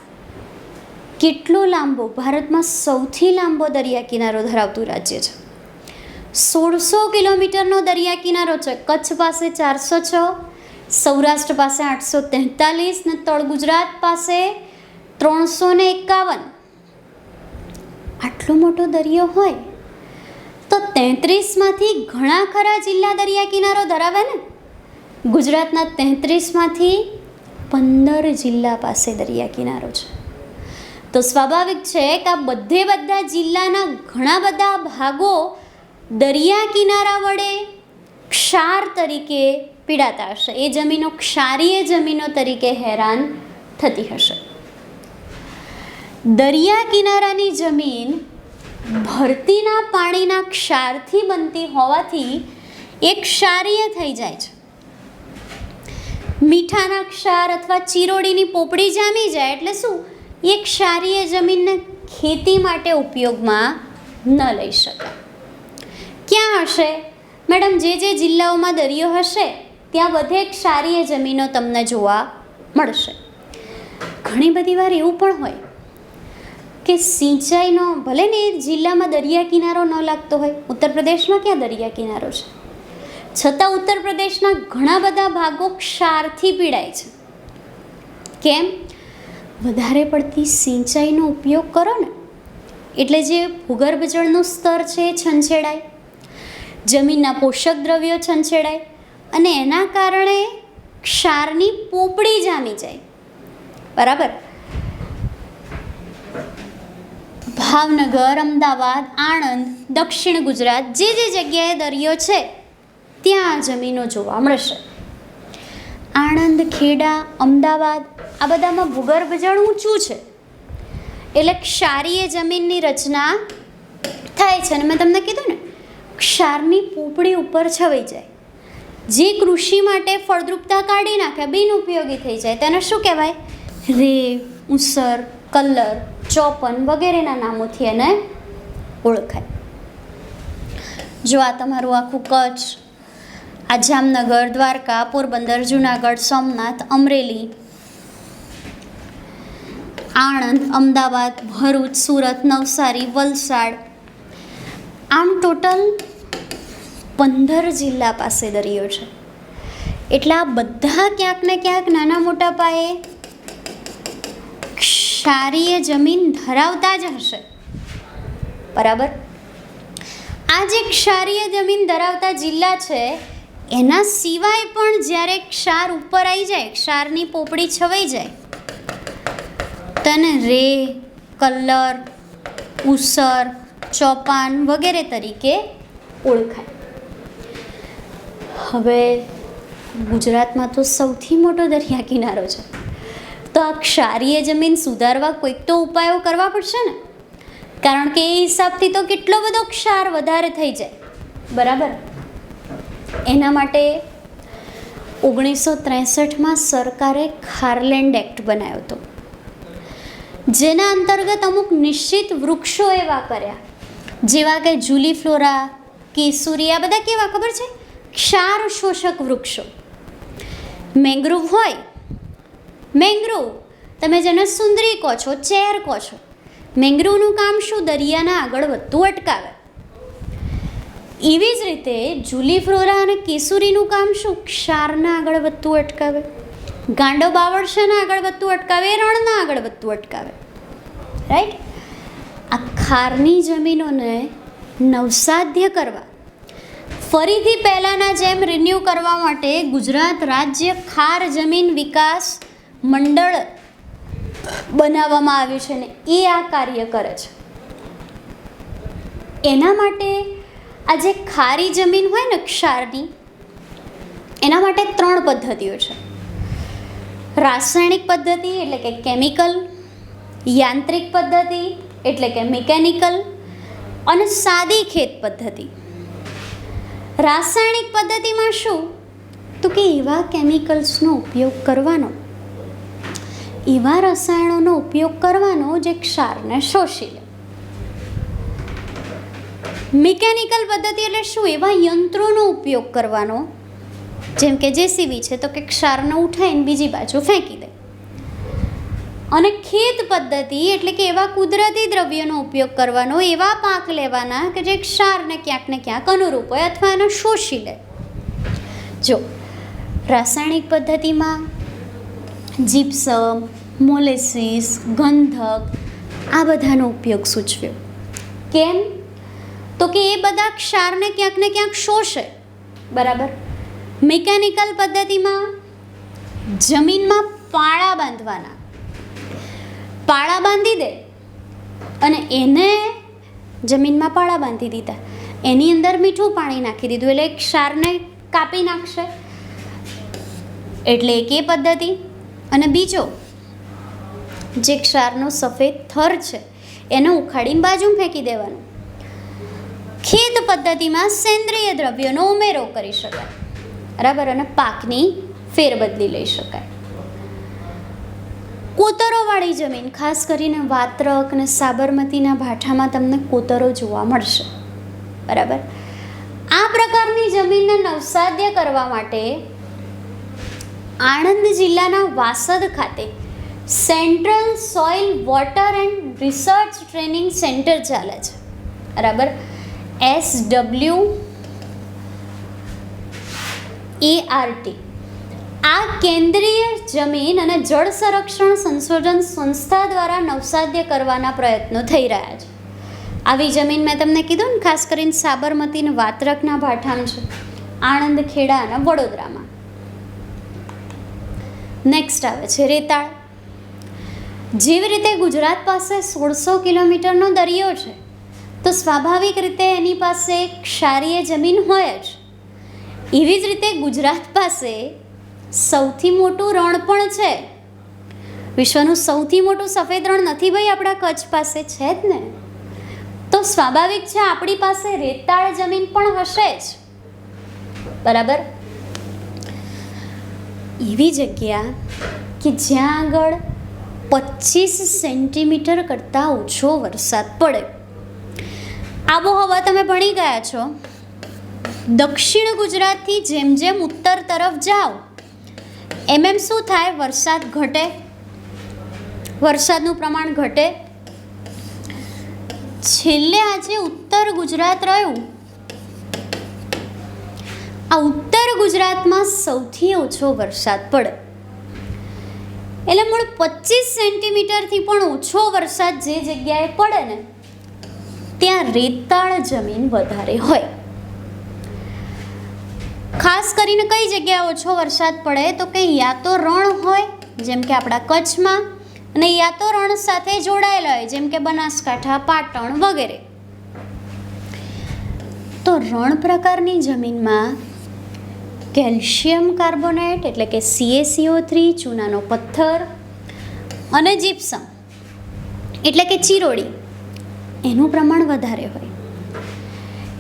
કેટલો લાંબો, ભારતમાં સૌથી લાંબો દરિયા કિનારો ધરાવતું રાજ્ય છે. 1600 કિલોમીટરનો દરિયા કિનારો છે. કચ્છ પાસે 406, સૌરાષ્ટ્ર પાસે 843 ને તળ ગુજરાત પાસે 351. આટલો મોટો દરિયો હોય તો 33માંથી ઘણા ખરા જિલ્લા દરિયા કિનારો ધરાવે ને. ગુજરાતના 33માંથી 15 જિલ્લા પાસે દરિયા કિનારો છે. તો સ્વાભાવિક છે કે આ બધા જિલ્લાના ઘણા બધા ભાગો દરિયા કિનારા વડે ક્ષાર તરીકે પીડાતા હશે. એ જમીનો ક્ષારીય જમીનો તરીકે હેરાન થતી હશે. દરિયા કિનારાની જમીન ભરતીના પાણીના ક્ષારથી બનતી હોવાથી એ ક્ષારીય થઈ જાય છે. મીઠાના ક્ષાર અથવા ચીરોડીની પોપડી જામી જાય એટલે શું? એ ક્ષારીય જમીનને ખેતી માટે ઉપયોગમાં ન લઈ શકાય. ક્યાં હશે? મેડમ, જે જિલ્લાઓમાં દરિયો હશે ત્યાં બધે ક્ષારીય જમીનો તમને જોવા મળશે. ઘણી બધી વાર એવું પણ હોય કે સિંચાઈનો, ભલે ને એ જિલ્લામાં દરિયા કિનારો ન લાગતો હોય. ઉત્તર પ્રદેશમાં ક્યાં દરિયા કિનારો છે? છતાં ઉત્તર પ્રદેશના ઘણા બધા ભાગો ક્ષારથી પીડાય છે. કેમ? વધારે પડતી સિંચાઈનો ઉપયોગ કરો ને એટલે જે ભૂગર્ભ જળનું સ્તર છે એ છંછેડાય, જમીનના પોષક દ્રવ્યો છંછેડાય અને એના કારણે ક્ષારની પોપડી જામી જાય. બરાબર. ભાવનગર, અમદાવાદ, આણંદ, દક્ષિણ ગુજરાત જે જગ્યાએ દરિયો છે ત્યાં જમીનો જોવા મળશે. આણંદ, ખેડા, અમદાવાદ આ બધામાં ભૂગર્ભ જળ ઊંચું છે એટલે ક્ષારીય જમીનની રચના થાય છે. અને મેં તમને કીધું ને, ક્ષારની પોપડી ઉપર છવાઈ જાય, જે કૃષિ માટે ફળદ્રુપતા કાઢી નાખે, બિનઉપયોગી થઈ જાય, તેને શું કહેવાય? રેવ, ઉસર, કલ્લર, ચોપન વગેરેના નામોથી એને ઓળખાય. જો આ તમારું આખું કચ્છ, આ જામનગર, દ્વારકા, પોરબંદર, જુનાગઢ, સોમનાથ, અમરેલી, આણંદ, અમદાવાદ, ભરૂચ, સુરત, નવસારી, વલસાડ, આમ ટોટલ 15 જિલ્લા પાસે દરિયો છે. એટલે આ બધા ક્યાંક ને ક્યાંક નાના મોટા પાયે ક્ષારીય જમીન ધરાવતા જ હશે. બરાબર. આ જે ક્ષારીય જમીન ધરાવતા જિલ્લા છે એના સિવાય પણ જ્યારે ક્ષાર ઉપર આવી જાય, ક્ષારની પોપડી છવાઈ જાય, તો એને રે, કલર, ઉસર, ચોપાન વગેરે તરીકે ઓળખાય. હવે ગુજરાતમાં તો સૌથી મોટો દરિયા કિનારો છે, તો આ ક્ષારીય જમીન સુધારવા કોઈક તો ઉપાયો કરવા પડશે ને, કારણ કે એ હિસાબથી તો કેટલો બધો ક્ષાર વધારે થઈ જાય. બરાબર. એના માટે 1963માં સરકારે ખારલેન્ડ એક્ટ બનાવ્યો હતો, જેના અંતર્ગત અમુક નિશ્ચિત વૃક્ષો એવા કર્યા, જેવા કે જુલીફ્લોરા, કેસુરી, આ બધા કેવા ખબર છે? ક્ષાર શોષક વૃક્ષો. મેંગ્રુવ હોય, મેંગ્રુવ તમે જેને સુંદરી કહો છો, ચેર કહો છો, મેંગ્રુવનું કામ શું? દરિયાના આગળ વધતું અટકાવે. એવી જ રીતે જુલીફ્લોરા અને કેસુરીનું કામ શું? ક્ષારના આગળ વધતું અટકાવે. ગાંડો બાવળશાના આગળ વધતું અટકાવે, રણના આગળ વધતું અટકાવે. રાઈટ. આ ખારની જમીનોને નવસાધ્ય કરવા, ફરીથી પહેલાંના જેમ રિન્યૂ કરવા માટે ગુજરાત રાજ્ય ખાર જમીન વિકાસ મંડળ બનાવવામાં આવ્યું છે ને એ આ કાર્ય કરે છે. એના માટે આ જે ખારી જમીન હોય ને ક્ષારની, એના માટે 3 પદ્ધતિઓ છે. રાસાયણિક પદ્ધતિ એટલે કે કેમિકલ, યાંત્રિક પદ્ધતિ એટલે કે મિકેનિકલ અને સાદી ખેત પદ્ધતિ. રાસાયણિક પદ્ધતિમાં શું? તો કે એવા કેમિકલ્સનો ઉપયોગ કરવાનો, એવા રસાયણોનો ઉપયોગ કરવાનો જે ક્ષારને શોષી લે. મિકેનિકલ પદ્ધતિ એટલે શું? એવા યંત્રોનો ઉપયોગ કરવાનો, જેમ કે જેસીબી છે તો કે ક્ષારને ઉઠાવીને બીજી બાજુ ફેંકી દે. અને ખેત પદ્ધતિ એટલે કે એવા કુદરતી દ્રવ્યોનો ઉપયોગ કરવાનો, એવા પાક લેવાના કે જે ક્ષારને ક્યાંક ને ક્યાંક અનુરૂપ હોય અથવા એને શોષી લે. જો રાસાયણિક પદ્ધતિમાં જીપ્સમ, મોલેસિસ, ગંધક આ બધાનો ઉપયોગ સૂચવ્યો. કેમ? તો કે એ બધા ક્ષારને ક્યાંક ને ક્યાંક શોષે. બરાબર. મિકેનિકલ પદ્ધતિમાં જમીનમાં પાળા બાંધવાના, પાળા બાંધી દે અને એને જમીનમાં પાળા બાંધી દીધા, એની અંદર મીઠું પાણી નાખી દીધું એટલે ક્ષારને કાપી નાખશે. એટલે એક એ પદ્ધતિ. અને બીજો જે ક્ષારનો સફેદ થર છે એને ઉખાડીને બાજુમાં ફેંકી દેવાનું. ખેત પદ્ધતિમાં સેન્દ્રિય દ્રવ્યોનો ઉમેરો કરી શકાય. બરાબર. અને પાકની ફેરબદલી લઈ શકાય. કોતરોવાળી જમીન, ખાસ કરીને વાત્રક અને સાબરમતીના ભાઠામાં તમને કોતરો જોવા મળશે. બરાબર. આ પ્રકારની જમીનને નવસાધ્ય કરવા માટે આણંદ જિલ્લાના વાસદ ખાતે central soil water and research training centre ચાલે છે. બરાબર. SWART. આ કેન્દ્રીય જમીન અને જળ સંરક્ષણ સંશોધન સંસ્થા દ્વારા નવસાધ્ય કરવાના પ્રયત્નો થઈ રહ્યા છે. આવી જમીન મેં તમને કીધું ને, ખાસ કરીને સાબરમતી અને વાત્રકના ભાઠામાં છે, આણંદ, ખેડા અને વડોદરામાં. નેક્સ્ટ આવે છે રેતાળ. જેવી રીતે ગુજરાત પાસે 1600 કિલોમીટરનો દરિયો છે, તો સ્વાભાવિક રીતે એની પાસે ક્ષારીય જમીન હોય જ. એવી જ રીતે ગુજરાત પાસે સૌથી મોટું રણ પણ છે. વિશ્વનું સૌથી મોટું સફેદ રણ નથી ભાઈ આપણા કચ્છ પાસે? છે જ ને. તો સ્વાભાવિક છે આપણી પાસે રેતાળ જમીન પણ હશે જ. બરાબર. એવી જગ્યા કે જ્યાં આગળ 25 સેન્ટીમીટર કરતાં ઓછો વરસાદ પડે. આબોહવા તમે ભણી ગયા છો. દક્ષિણ ગુજરાતથી જેમ જેમ ઉત્તર તરફ જાઓ એમ શું થાય? વરસાદ ઘટે, વરસાદનું પ્રમાણ ઘટે. છેલ્લે આજે ઉત્તર ગુજરાત રહ્યું. આ ઉત્તર ગુજરાતમાં સૌથી ઓછો વરસાદ પડે. એટલે મૂળ 25 સેન્ટીમીટરથી પણ ઓછો વરસાદ જે જગ્યાએ પડે ને ત્યાં રેતાળ જમીન વધારે હોય. ખાસ કરીને કઈ જગ્યાએ ઓછો વરસાદ પડે તો કે યા તો રણ હોય જેમ કે આપણા કચ્છમાં, અને યા તો રણ સાથે જોડાયેલા હોય જેમ કે બનાસકાંઠા, પાટણ વગેરે. તો રણ પ્રકારની જમીનમાં કેલ્શિયમ કાર્બોનેટ એટલે કે CaCO3, ચૂનાનો પથ્થર અને જીપ્સમ એટલે કે ચીરોડી એનું પ્રમાણ વધારે હોય.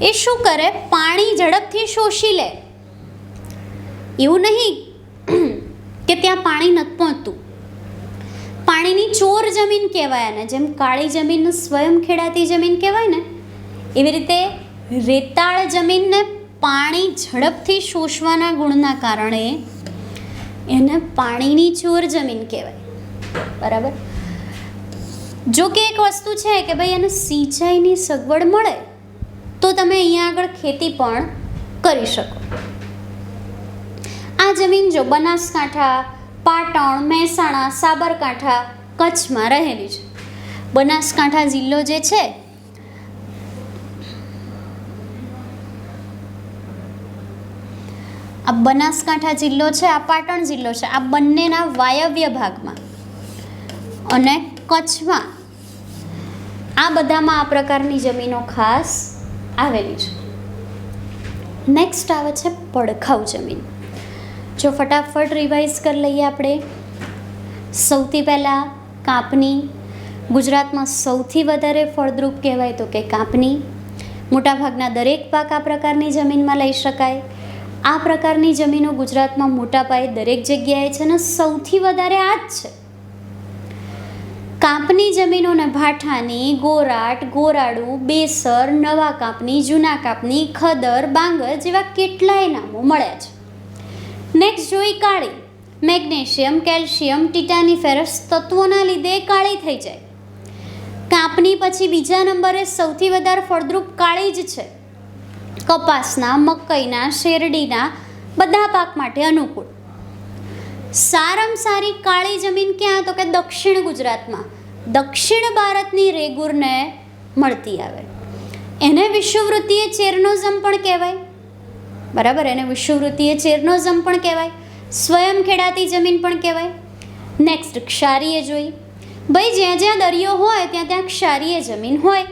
એ શું કરે? પાણી ઝડપથી શોષી લે. એવું નહીં કે ત્યાં પાણી નથી પહોંચતું. પાણીની ચોર જમીન કહેવાય ને, જેમ કાળી જમીન સ્વયં ખેડાતી જમીન કહેવાય ને, એવી રીતે રેતાળ જમીનને પાણી ઝડપથી શોષવાના ગુણના કારણે એને પાણીની ચોર જમીન કહેવાય. બરાબર. જો કે એક વસ્તુ છે કે ભાઈ એને સિંચાઈની સગવડ મળે તો તમે અહીંયા આગળ ખેતી પણ કરી શકો. આ જમીન જો બનાસકાંઠા, પાટણ, મહેસાણા, સાબરકાંઠા, કચ્છમાં રહેલી છે. બનાસકાંઠા જિલ્લો જે છે આ બનાસકાંઠા જિલ્લો છે, આ પાટણ જિલ્લો છે, આ બંનેના વાયવ્ય ભાગમાં અને કચ્છમાં આ બધામાં આ પ્રકારની જમીનો ખાસ આવેલી છે. નેક્સ્ટ આવે છે પડખાઉ જમીન. જો ફટાફટ રિવાઇઝ કરી લઈએ આપણે. સૌથી પહેલાં કાપની. ગુજરાતમાં સૌથી વધારે ફળદ્રુપ કહેવાય તો કે કાપની. મોટાભાગના દરેક પાક આ પ્રકારની જમીનમાં લઈ શકાય. આ પ્રકારની જમીનો ગુજરાતમાં મોટા પાયે દરેક જગ્યાએ છે ને સૌથી વધારે આ જ છે. કાપની જમીનોને ભાઠાની, ગોરાટ, ગોરાડુ, બેસર, નવા કાપની, જૂના કાપની, ખદર, બાંગર જેવા કેટલાય નામો મળ્યા છે. નેક્સ્ટ જોઈ કાળી. મેગ્નેશિયમ, કેલ્શિયમ, ટિટાનિફેરસ તત્વોના લીધે કાળી થઈ જાય. કાપની પછી બીજા નંબરે સૌથી વધારે ફળદ્રુપ કાળી જ છે. કપાસના, મકઈના, શેરડીના બધા પાક માટે અનુકૂળ. સારામાં સારી કાળી જમીન ક્યાં? તો કે દક્ષિણ ગુજરાતમાં, દક્ષિણ ભારતની રેગુરને મળતી આવે. એને વિષુવવૃત્તીય ચેરનોઝમ પણ કહેવાય. બરાબર, એને વિષુવવૃત્તીય ચેરનોઝમ પણ કહેવાય, સ્વયં ખેડાતી જમીન પણ કહેવાય. નેક્સ્ટ ક્ષારીય જોઈ. ભાઈ જ્યાં જ્યાં દરિયો હોય ત્યાં ત્યાં ક્ષારીય જમીન હોય.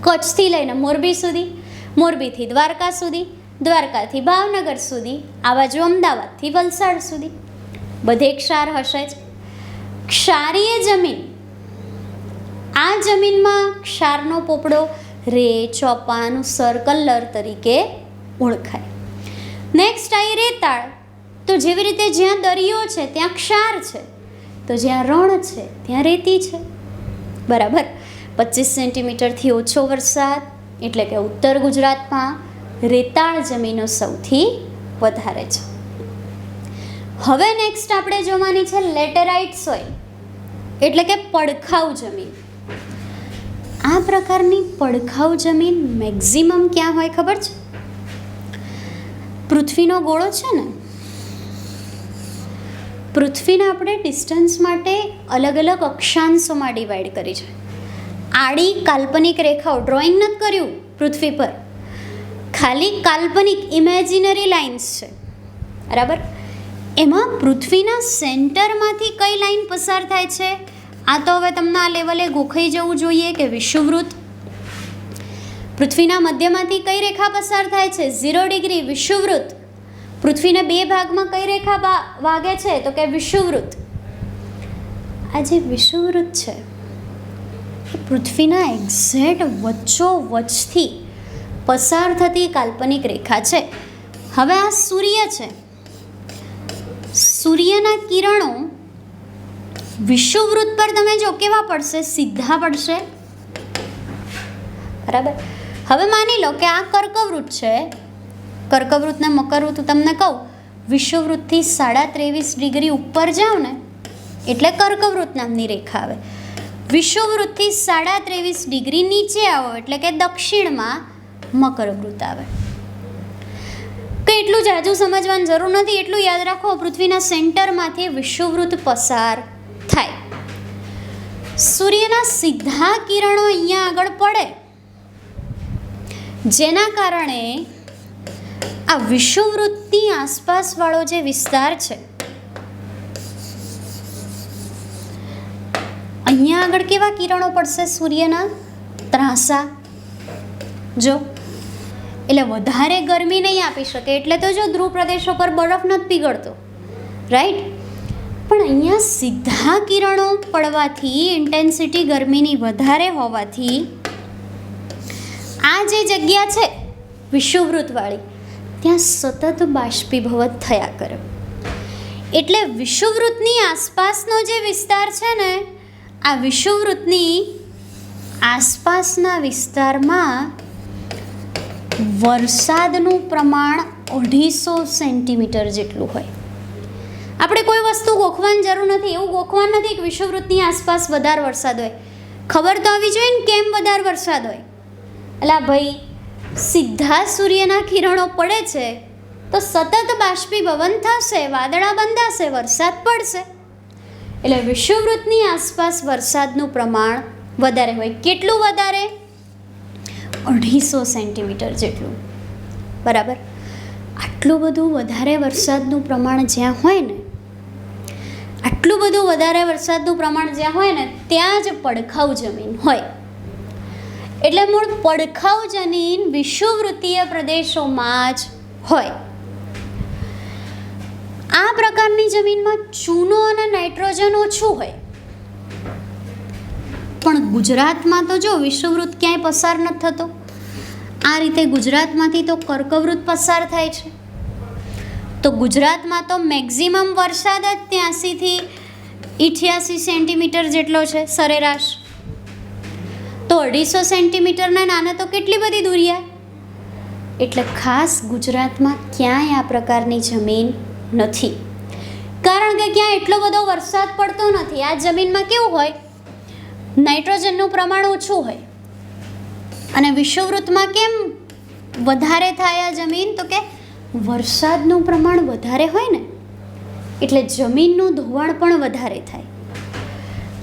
કચ્છથી લઈને મોરબી સુધી, મોરબીથી દ્વારકા સુધી, દ્વારકાથી ભાવનગર સુધી, આ બાજુ અમદાવાદથી વલસાડ સુધી બધે ક્ષાર હશે જ. ક્ષારીય જમીન, આ જમીનમાં ક્ષારનો પોપડો રે, ચોપાન, સર્કલર તરીકે ઓળખાય. નેક્સ્ટ આવી રેતાળ. તો જેવી રીતે જ્યાં દરિયો છે ત્યાં ક્ષાર છે, તો જ્યાં રણ છે ત્યાં રેતી છે. બરાબર. 25 સેન્ટીમીટરથી ઓછો વરસાદ એટલે કે ઉત્તર ગુજરાતમાં રેતાળ જમીનો સૌથી વધારે છે. હવે નેક્સ્ટ આપણે જોવાની છે લેટેરાઇટ સોઇલ એટલે કે પડખાઉ જમીન. આ પ્રકારની પડખાઉ જમીન મેક્ઝિમમ ક્યાં હોય ખબર છે? પૃથ્વીનો ગોળો છે ને, પૃથ્વીને આપણે ડિસ્ટન્સ માટે અલગ અલગ અક્ષાંશોમાં ડિવાઈડ કરી છે. આડી કાલ્પનિક રેખાઓ ડ્રોઈંગ નથી કર્યું પૃથ્વી પર, ખાલી કાલ્પનિક ઇમેજિનરી લાઇન્સ છે. બરાબર. એમાં પૃથ્વીના સેન્ટરમાંથી કઈ લાઈન પસાર થાય છે? આ તો હવે તમને આ લેવલે ગોખાઈ જવું જોઈએ કે વિષુવવૃત્ત. પૃથ્વીના મધ્યમાંથી કઈ રેખા પસાર થાય છે? 0 ડિગ્રી વિષુવવૃત્ત. પૃથ્વીને બે ભાગમાં કઈ રેખા વાગે છે? તો કે વિષુવવૃત્ત. આ જે વિષુવવૃત્ત છે એ પૃથ્વીના એક્ઝેક્ટ વચ્ચોવચ્ચથી પસાર થતી કાલ્પનિક રેખા છે. હવે આ સૂર્ય છે, સૂર્યના કિરણો વિષુવવૃત્ત પર તમે જો કેવા પડશે? સીધા પડશે. બરાબર. હવે માની લો કે આ કર્કવૃત્ત છે, કર્કવૃત્તને મકરવૃત્ત તમને કહું, વિષુવવૃત્તથી 23.5 ડિગ્રી ઉપર જાઓ ને એટલે કર્કવૃત્ત નામની રેખા આવે. વિષુવવૃત્તથી 23.5 ડિગ્રી નીચે આવો એટલે કે દક્ષિણમાં મકરવૃત્ત આવે. એટલું જાજુ સમજવાની જરૂર નથી, એટલું યાદ રાખો, પૃથ્વીના સેન્ટરમાંથી વિષુવવૃત્ત પસાર થાય. સૂર્યના સીધા કિરણો અહીંયા આગળ પડે, જેના કારણે આ વિષુવવૃત્તની આસપાસવાળો જે વિસ્તાર છે, અહીંયા આગળ કેવા કિરણો પડશે સૂર્યના? ત્રાંસા. જો એટલે વધારે ગરમી નહીં આપી શકે, એટલે તો જો ધ્રુવ પ્રદેશો પર બરફ નથી પીગળતો, રાઈટ. પણ અહીંયા સીધા કિરણો પડવાથી, ઇન્ટેન્સિટી ગરમીની વધારે હોવાથી આ જે જગ્યા છે વિષુવવૃત્તવાળી, ત્યાં સતત બાષ્પીભવન થયા કરે. એટલે વિષુવવૃત્તની આસપાસનો જે વિસ્તાર છે ને, આ વિષુવવૃત્તની આસપાસના વિસ્તારમાં વરસાદનું પ્રમાણ 250 સેન્ટીમીટર જેટલું હોય. આપણે કોઈ વસ્તુ ગોખવાની જરૂર નથી, એવું ગોખવાનું નથી કે વિષુવવૃત્તની આસપાસ વધારે વરસાદ હોય. ખબર તો આવી જોઈએ ને કેમ વધારે વરસાદ હોય. એટલે ભાઈ સીધા સૂર્યના કિરણો પડે છે તો સતત બાષ્પીભવન થશે, વાદળા બંધાશે, વરસાદ પડશે. એટલે વિષુવવૃત્તની આસપાસ વરસાદનું પ્રમાણ વધારે હોય. કેટલું વધારે? 250 સેન્ટીમીટર જેટલું. બરાબર. આટલું બધું વધારે વરસાદનું પ્રમાણ જ્યાં હોય ને, આટલું બધું વધારે વરસાદનું પ્રમાણ જ્યાં હોય ને, ત્યાં જ પડખાઉ જમીન હોય. એટલે મૂળ પડખાઉ જમીન વિષુવવૃત્તીય પ્રદેશોમાં જ હોય. આ પ્રકારની જમીનમાં ચૂનો અને નાઇટ્રોજન ઓછું હોય. પણ ગુજરાતમાં તો જો વિષુવવૃત્ત ક્યાંય પસાર નથી થતો. આ રીતે ગુજરાતમાંથી તો કર્કવૃત્ત પસાર થાય છે. તો ગુજરાતમાં તો મેક્ઝિમમ વરસાદ જ 83 થી 88 સેન્ટીમીટર જેટલો છે સરેરાશ. તો 250 સેન્ટીમીટરના નાના તો કેટલી બધી દુરિયા. એટલે ખાસ ગુજરાતમાં ક્યાંય આ પ્રકારની જમીન નથી, કારણ કે ક્યાં એટલો બધો વરસાદ પડતો નથી. આ જમીનમાં કેવું હોય? નાઇટ્રોજનનું પ્રમાણ ઓછું હોય. અને વિષુવવૃત્તમાં કેમ વધારે થાય આ જમીન? તો કે વરસાદનું પ્રમાણ વધારે હોય ને, એટલે જમીનનું ધોવાણ પણ વધારે થાય.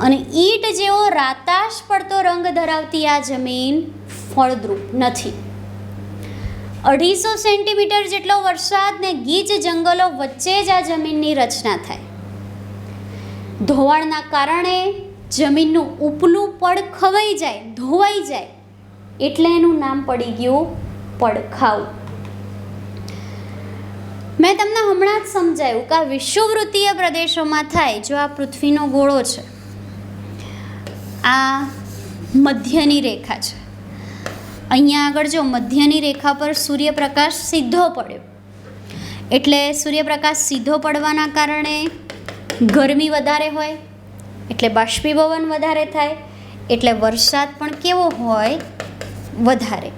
અને ઈંટ જેવો રાતાશ પડતો રંગ ધરાવતી આ જમીન ફળદ્રુપ નથી. 250 સેન્ટીમીટર જેટલો વરસાદ ને ગીચ જંગલો વચ્ચે જ આ જમીનની રચના થાય. ધોવાણના કારણે જમીનનું ઉપલું પડ ખવાઈ જાય, ધોવાઈ જાય, એટલે એનું નામ પડી ગયું પડખાઉ. મેં તમને હમણાં જ સમજાવ્યું કે આ વિષુવવૃત્તીય પ્રદેશોમાં થાય. જો આ પૃથ્વીનો ગોળો છે, આ મધ્યની રેખા છે. અહીંયા આગળ જો મધ્યની રેખા પર સૂર્યપ્રકાશ સીધો પડ્યો, એટલે સૂર્યપ્રકાશ સીધો પડવાના કારણે ગરમી વધારે હોય, એટલે બાષ્પીભવન વધારે થાય, એટલે વરસાદ પણ કેવો હોય? વધારે.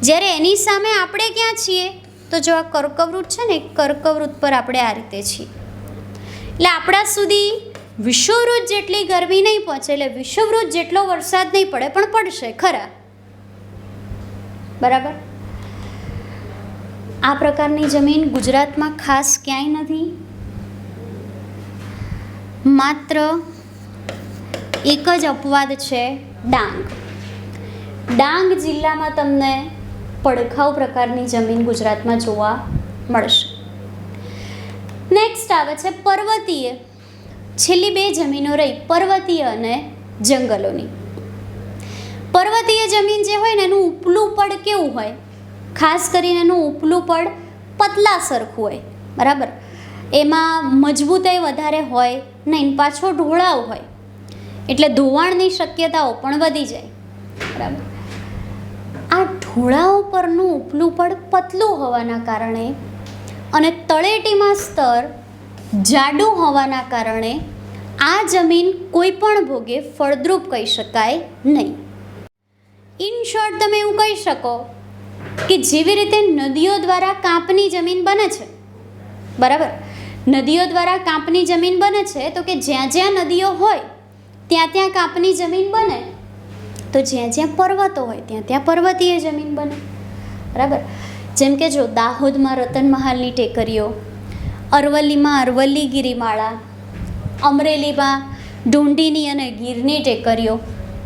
જ્યારે એની સામે આપણે ક્યાં છીએ? તો જો આ કર્કવૃત્ત છે ને, કર્કવૃત્ત પર આપણે આ રીતે છીએ. એટલે આપણા સુધી વિષુવવૃત્ત જેટલી ગરમી નહીં પહોંચે, એટલે વિષુવવૃત્ત જેટલો વરસાદ નહીં પડે, પણ પડશે ખરા. બરાબર. આ પ્રકારની જમીન ગુજરાતમાં ખાસ ક્યાંય નથી. માત્ર એક જ અપવાદ છે, ડાંગ. ડાંગ જિલ્લામાં તમને પડખાઉ પ્રકારની જમીન ગુજરાતમાં જોવા મળશે. નેક્સ્ટ આવે છે પર્વતીય. છેલ્લી બે જમીનો રહી, પર્વતીય અને જંગલોની. પર્વતીય જમીન જે હોય ને, એનું ઉપલું પડ કેવું હોય? ખાસ કરીને એનું ઉપલું પડ પતલા સરખું હોય. બરાબર. એમાં મજબૂતાઈ વધારે હોય નહીં, પાછો ઢોળાવ હોય, એટલે ધોવાણની શક્યતાઓ પણ વધી જાય. બરાબર. આ ઢોળાવ પરનું ઉપલું પડ પતલું હોવાના કારણે અને તળેટીમાં સ્તર જાડું હોવાના કારણે આ જમીન કોઈ પણ ભોગે ફળદ્રુપ કહી શકાય નહીં. ઇન શોર્ટ તમે એવું કહી શકો કે જેવી રીતે નદીઓ દ્વારા કાંપની જમીન બને છે, બરાબર, નદીઓ દ્વારા કાંપની જમીન બને છે, તો કે જ્યાં જ્યાં નદીઓ હોય ત્યાં ત્યાં કાંપની જમીન બને, તો જ્યાં જ્યાં પર્વતો હોય ત્યાં ત્યાં પર્વતીય જમીન બને. બરાબર. જેમ કે જો દાહોદમાં રતનમહાલની ટેકરીઓ, અરવલ્લીમાં અરવલ્લી ગિરિમાળા, અમરેલીમાં ઢૂંઢીની અને ગીરની ટેકરીઓ,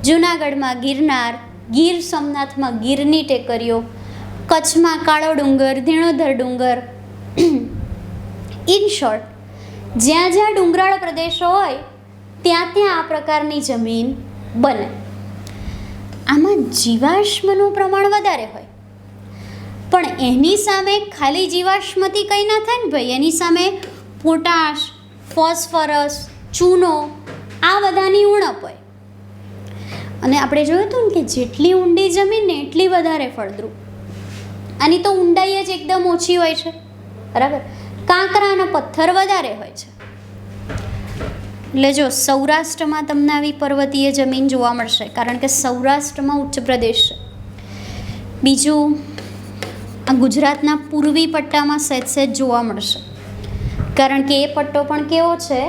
જૂનાગઢમાં ગિરનાર, ગીર સોમનાથમાં ગીરની ટેકરીઓ, કચ્છમાં કાળો ડુંગર, ધીણોધર ડુંગર, ઇન શોર્ટ જ્યાં જ્યાં ડુંગરાળ પ્રદેશો હોય ત્યાં ત્યાં આ પ્રકારની જમીન બને. આમાં જીવાશ્મનું પ્રમાણ વધારે હોય, પણ એની સામે ખાલી જીવાશ્મથી કંઈ ના થાય ને ભાઈ. એની સામે પોટાશ, ફોસ્ફરસ, ચૂનો આ બધાની ઉણપ હોય. અને આપણે જોયું હતું ને કે જેટલી ઊંડી જમીન ને એટલી વધારે ફળદ્રુપ. આની તો ઊંડાઈ જ એકદમ ઓછી હોય છે, બરાબર. કાંકરા અને પથ્થર વધારે હોય છે. એટલે જો સૌરાષ્ટ્રમાં તમને આવી પર્વતીય જમીન જોવા મળશે, કારણ કે સૌરાષ્ટ્રમાં ઉચ્ચ પ્રદેશ છે. બીજું આ ગુજરાતના પૂર્વી પટ્ટામાં સહેજ સહેજ જોવા મળશે, કારણ કે એ પટ્ટો પણ કેવો છે?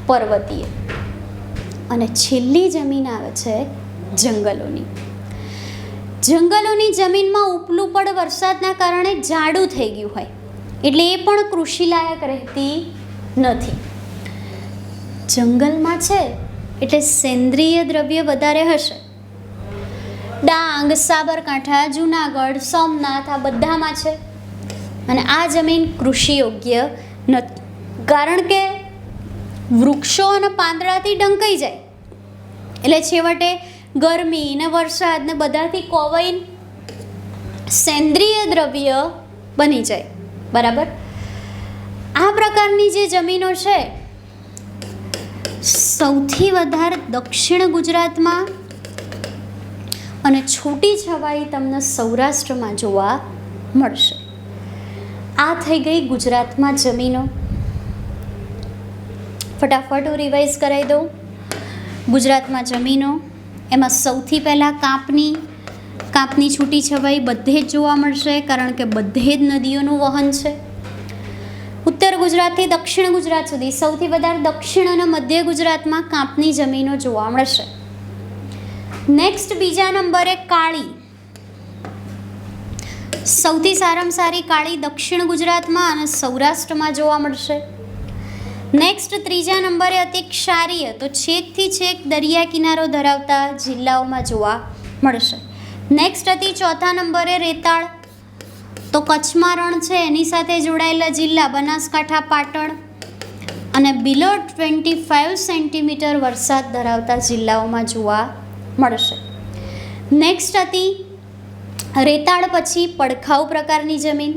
પર્વતીય. અને છેલ્લી જમીન આવે છે જંગલોની. જંગલોની જમીનમાં ઉપલું પડ વરસાદના કારણે જાડું થઈ ગયું હોય, એટલે એ પણ કૃષિલાયક રહેતી નથી. જંગલમાં છે એટલે સેન્દ્રિય દ્રવ્ય વધારે હશે. ડાંગ, સાબરકાંઠા, જુનાગઢ, સોમનાથ આ બધામાં છે. અને આ જમીન કૃષિ યોગ્ય નથી, કારણ કે વૃક્ષો અને પાંદડાથી ઢંકાઈ જાય, એટલે છેવટે ગરમી ને વરસાદ ને બધાથી કોવાઈને સેન્દ્રિય દ્રવ્ય બની જાય, બરાબર. આ પ્રકારની જે જમીનો છે સૌથી વધારે દક્ષિણ ગુજરાતમાં અને છૂટી છવાઈ તમને સૌરાષ્ટ્રમાં જોવા મળશે. આ થઈ ગઈ ગુજરાતમાં જમીનો. ફટાફટ હું રિવાઇઝ કરાવી દઉં. ગુજરાતમાં જમીનો, એમાં સૌથી પહેલાં કાંપની છૂટી છવાઈ બધે જ જોવા મળશે, કારણ કે બધે જ નદીઓનું વહન છે. ઉત્તર ગુજરાતથી દક્ષિણ ગુજરાત સુધી સૌથી વધારે દક્ષિણ અને મધ્ય ગુજરાતમાં કાંપની જમીનો જોવા મળશે. નેક્સ્ટ બીજા નંબરે કાળી. સૌથી સારામાં સારી કાળી દક્ષિણ ગુજરાતમાં અને સૌરાષ્ટ્રમાં જોવા મળશે. નેક્સ્ટ ત્રીજા નંબરે અતિ ક્ષારીય, તો છેકથી છેક દરિયા કિનારો ધરાવતા જિલ્લાઓમાં જોવા મળશે. નેક્સ્ટ અતિ ચોથા નંબરે રેતાળ, તો કચ્છમાં રણ છે એની સાથે જોડાયેલા જિલ્લા બનાસકાંઠા, પાટણ અને બિલો 25 સેન્ટીમીટર વરસાદ ધરાવતા જિલ્લાઓમાં જોવા મળશે. નેક્સ્ટ હતી રેતાળ પછી પડખાઉ પ્રકારની જમીન.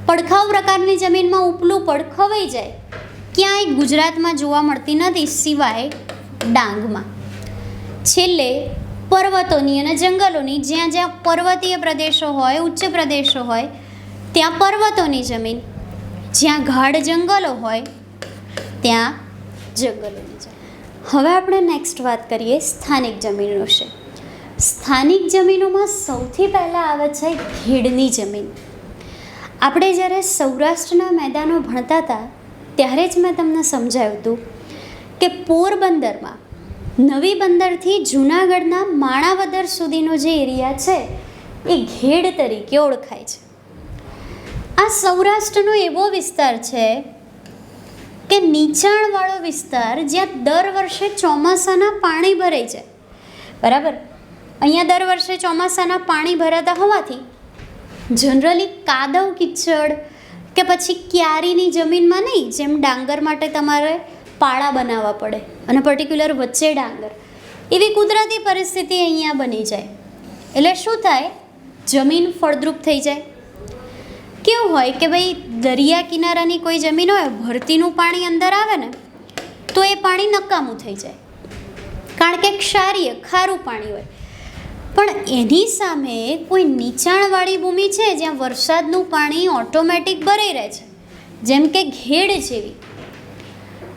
પડખાઉ પ્રકારની જમીનમાં ઉપલું પડ ખવાઈ જાય, ક્યાંય ગુજરાતમાં જોવા મળતી નથી સિવાય ડાંગમાં. છેલ્લે પર્વતોની અને જંગલોની, જ્યાં જ્યાં પર્વતીય પ્રદેશો હોય, ઉચ્ચ પ્રદેશો હોય ત્યાં પર્વતોની જમીન, જ્યાં ગાઢ જંગલો હોય ત્યાં જંગલોની જમીન. હવે આપણે નેક્સ્ટ વાત કરીએ સ્થાનિક જમીનો વિશે. સ્થાનિક જમીનોમાં સૌથી પહેલાં આવે છે ખેડની જમીન. આપણે જ્યારે સૌરાષ્ટ્રના મેદાનો ભણતા હતા ત્યારે જ મેં તમને સમજાવ્યું હતું કે પોરબંદરમાં નવી બંદરથી જૂનાગઢના માણાવદર સુધીનો જે એરિયા છે એ ઘેડ તરીકે ઓળખાય છે. આ સૌરાષ્ટ્રનો એવો વિસ્તાર છે કે નીચાણવાળો વિસ્તાર, જ્યાં દર વર્ષે ચોમાસાના પાણી ભરાઈ જાય, બરાબર. અહીંયા દર વર્ષે ચોમાસાના પાણી ભરાતા હોવાથી જનરલી કાદવ કિચડ કે પછી ક્યારીની જમીનમાં નહીં, જેમ ડાંગર માટે તમારે પાળા બનાવવા પડે અને પર્ટિક્યુલર વચ્ચે ડાંગર, એવી કુદરતી પરિસ્થિતિ અહીંયા બની જાય. એટલે શું થાય? જમીન ફળદ્રુપ થઈ જાય. કેવું હોય કે ભાઈ દરિયા કિનારાની કોઈ જમીન હોય, ભરતીનું પાણી અંદર આવે ને તો એ પાણી નકામું થઈ જાય, કારણ કે ક્ષારીય ખારું પાણી હોય. પણ એની સામે કોઈ નીચાણવાળી ભૂમિ છે જ્યાં વરસાદનું પાણી ઓટોમેટિક ભરાઈ રહે છે, જેમ કે ઘેડ જેવી,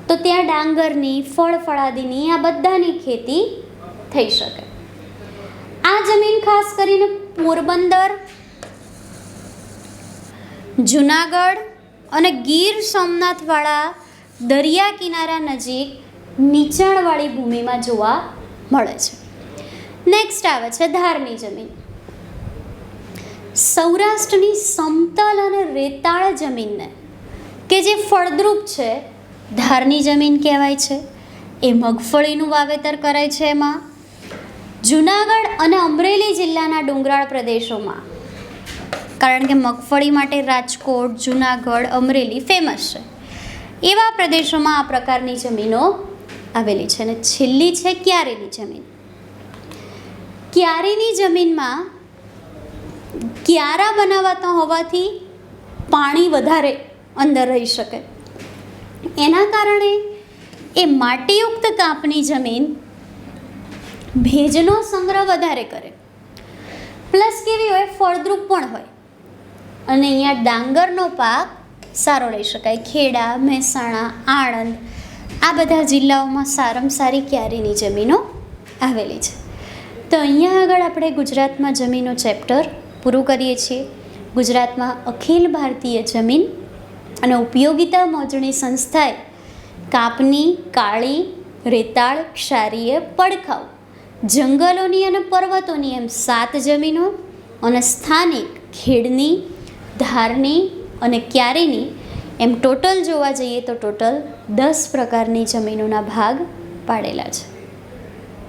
તો ત્યાં ડાંગરની, ફળફળાદીની આ બધાની ખેતી થઈ શકે. આ જમીન ખાસ કરીને પોરબંદર, જુનાગઢ અને ગીર સોમનાથવાળા દરિયા કિનારા નજીક નીચાણવાળી ભૂમિમાં જોવા મળે છે. નેક્સ્ટ આવે છે ધારની જમીન. સૌરાષ્ટ્રની સમતલ અને રેતાળ જમીનને કે જે ફળદ્રુપ છે ધારની જમીન કહેવાય છે. એ મગફળીનું વાવેતર કરાય છે. એમાં જુનાગઢ અને અમરેલી જિલ્લાના ડુંગરાળ પ્રદેશોમાં કારણ કે મગફળી માટે રાજકોટ, જૂનાગઢ, અમરેલી ફેમસ છે. એવા પ્રદેશોમાં આ પ્રકારની જમીનો આવેલી છે. અને છેલ્લી છે ક્યારીની જમીન. ક્યારીની જમીનમાં ક્યારા બનાવાતા હોવાથી પાણી વધારે અંદર રહી શકે. એના કારણે એ માટીયુક્ત કાપની જમીન ભેજનો સંગ્રહ વધારે કરે, પ્લસ કેવી હોય, ફળદ્રુપ પણ હોય. અને અહીંયા ડાંગરનો પાક સારો લઈ શકાય. ખેડા, મહેસાણા, આણંદ આ બધા જિલ્લાઓમાં સારામાં સારી ક્યારીની જમીનો આવેલી છે. તો અહીંયા આગળ આપણે ગુજરાતમાં જમીનો ચેપ્ટર પૂરું કરીએ છીએ. ગુજરાતમાં અખિલ ભારતીય જમીન અને ઉપયોગિતા મોજણી સંસ્થાએ કાપની, કાળી, રેતાળ, ક્ષારીય, પડખાઉ, જંગલોની અને પર્વતોની એમ 7 જમીનો અને સ્થાનિક ખેડની, ધારની અને ક્યારીની એમ ટોટલ જોવા જઈએ તો ટોટલ 10 પ્રકારની જમીનોના ભાગ પાડેલા છે.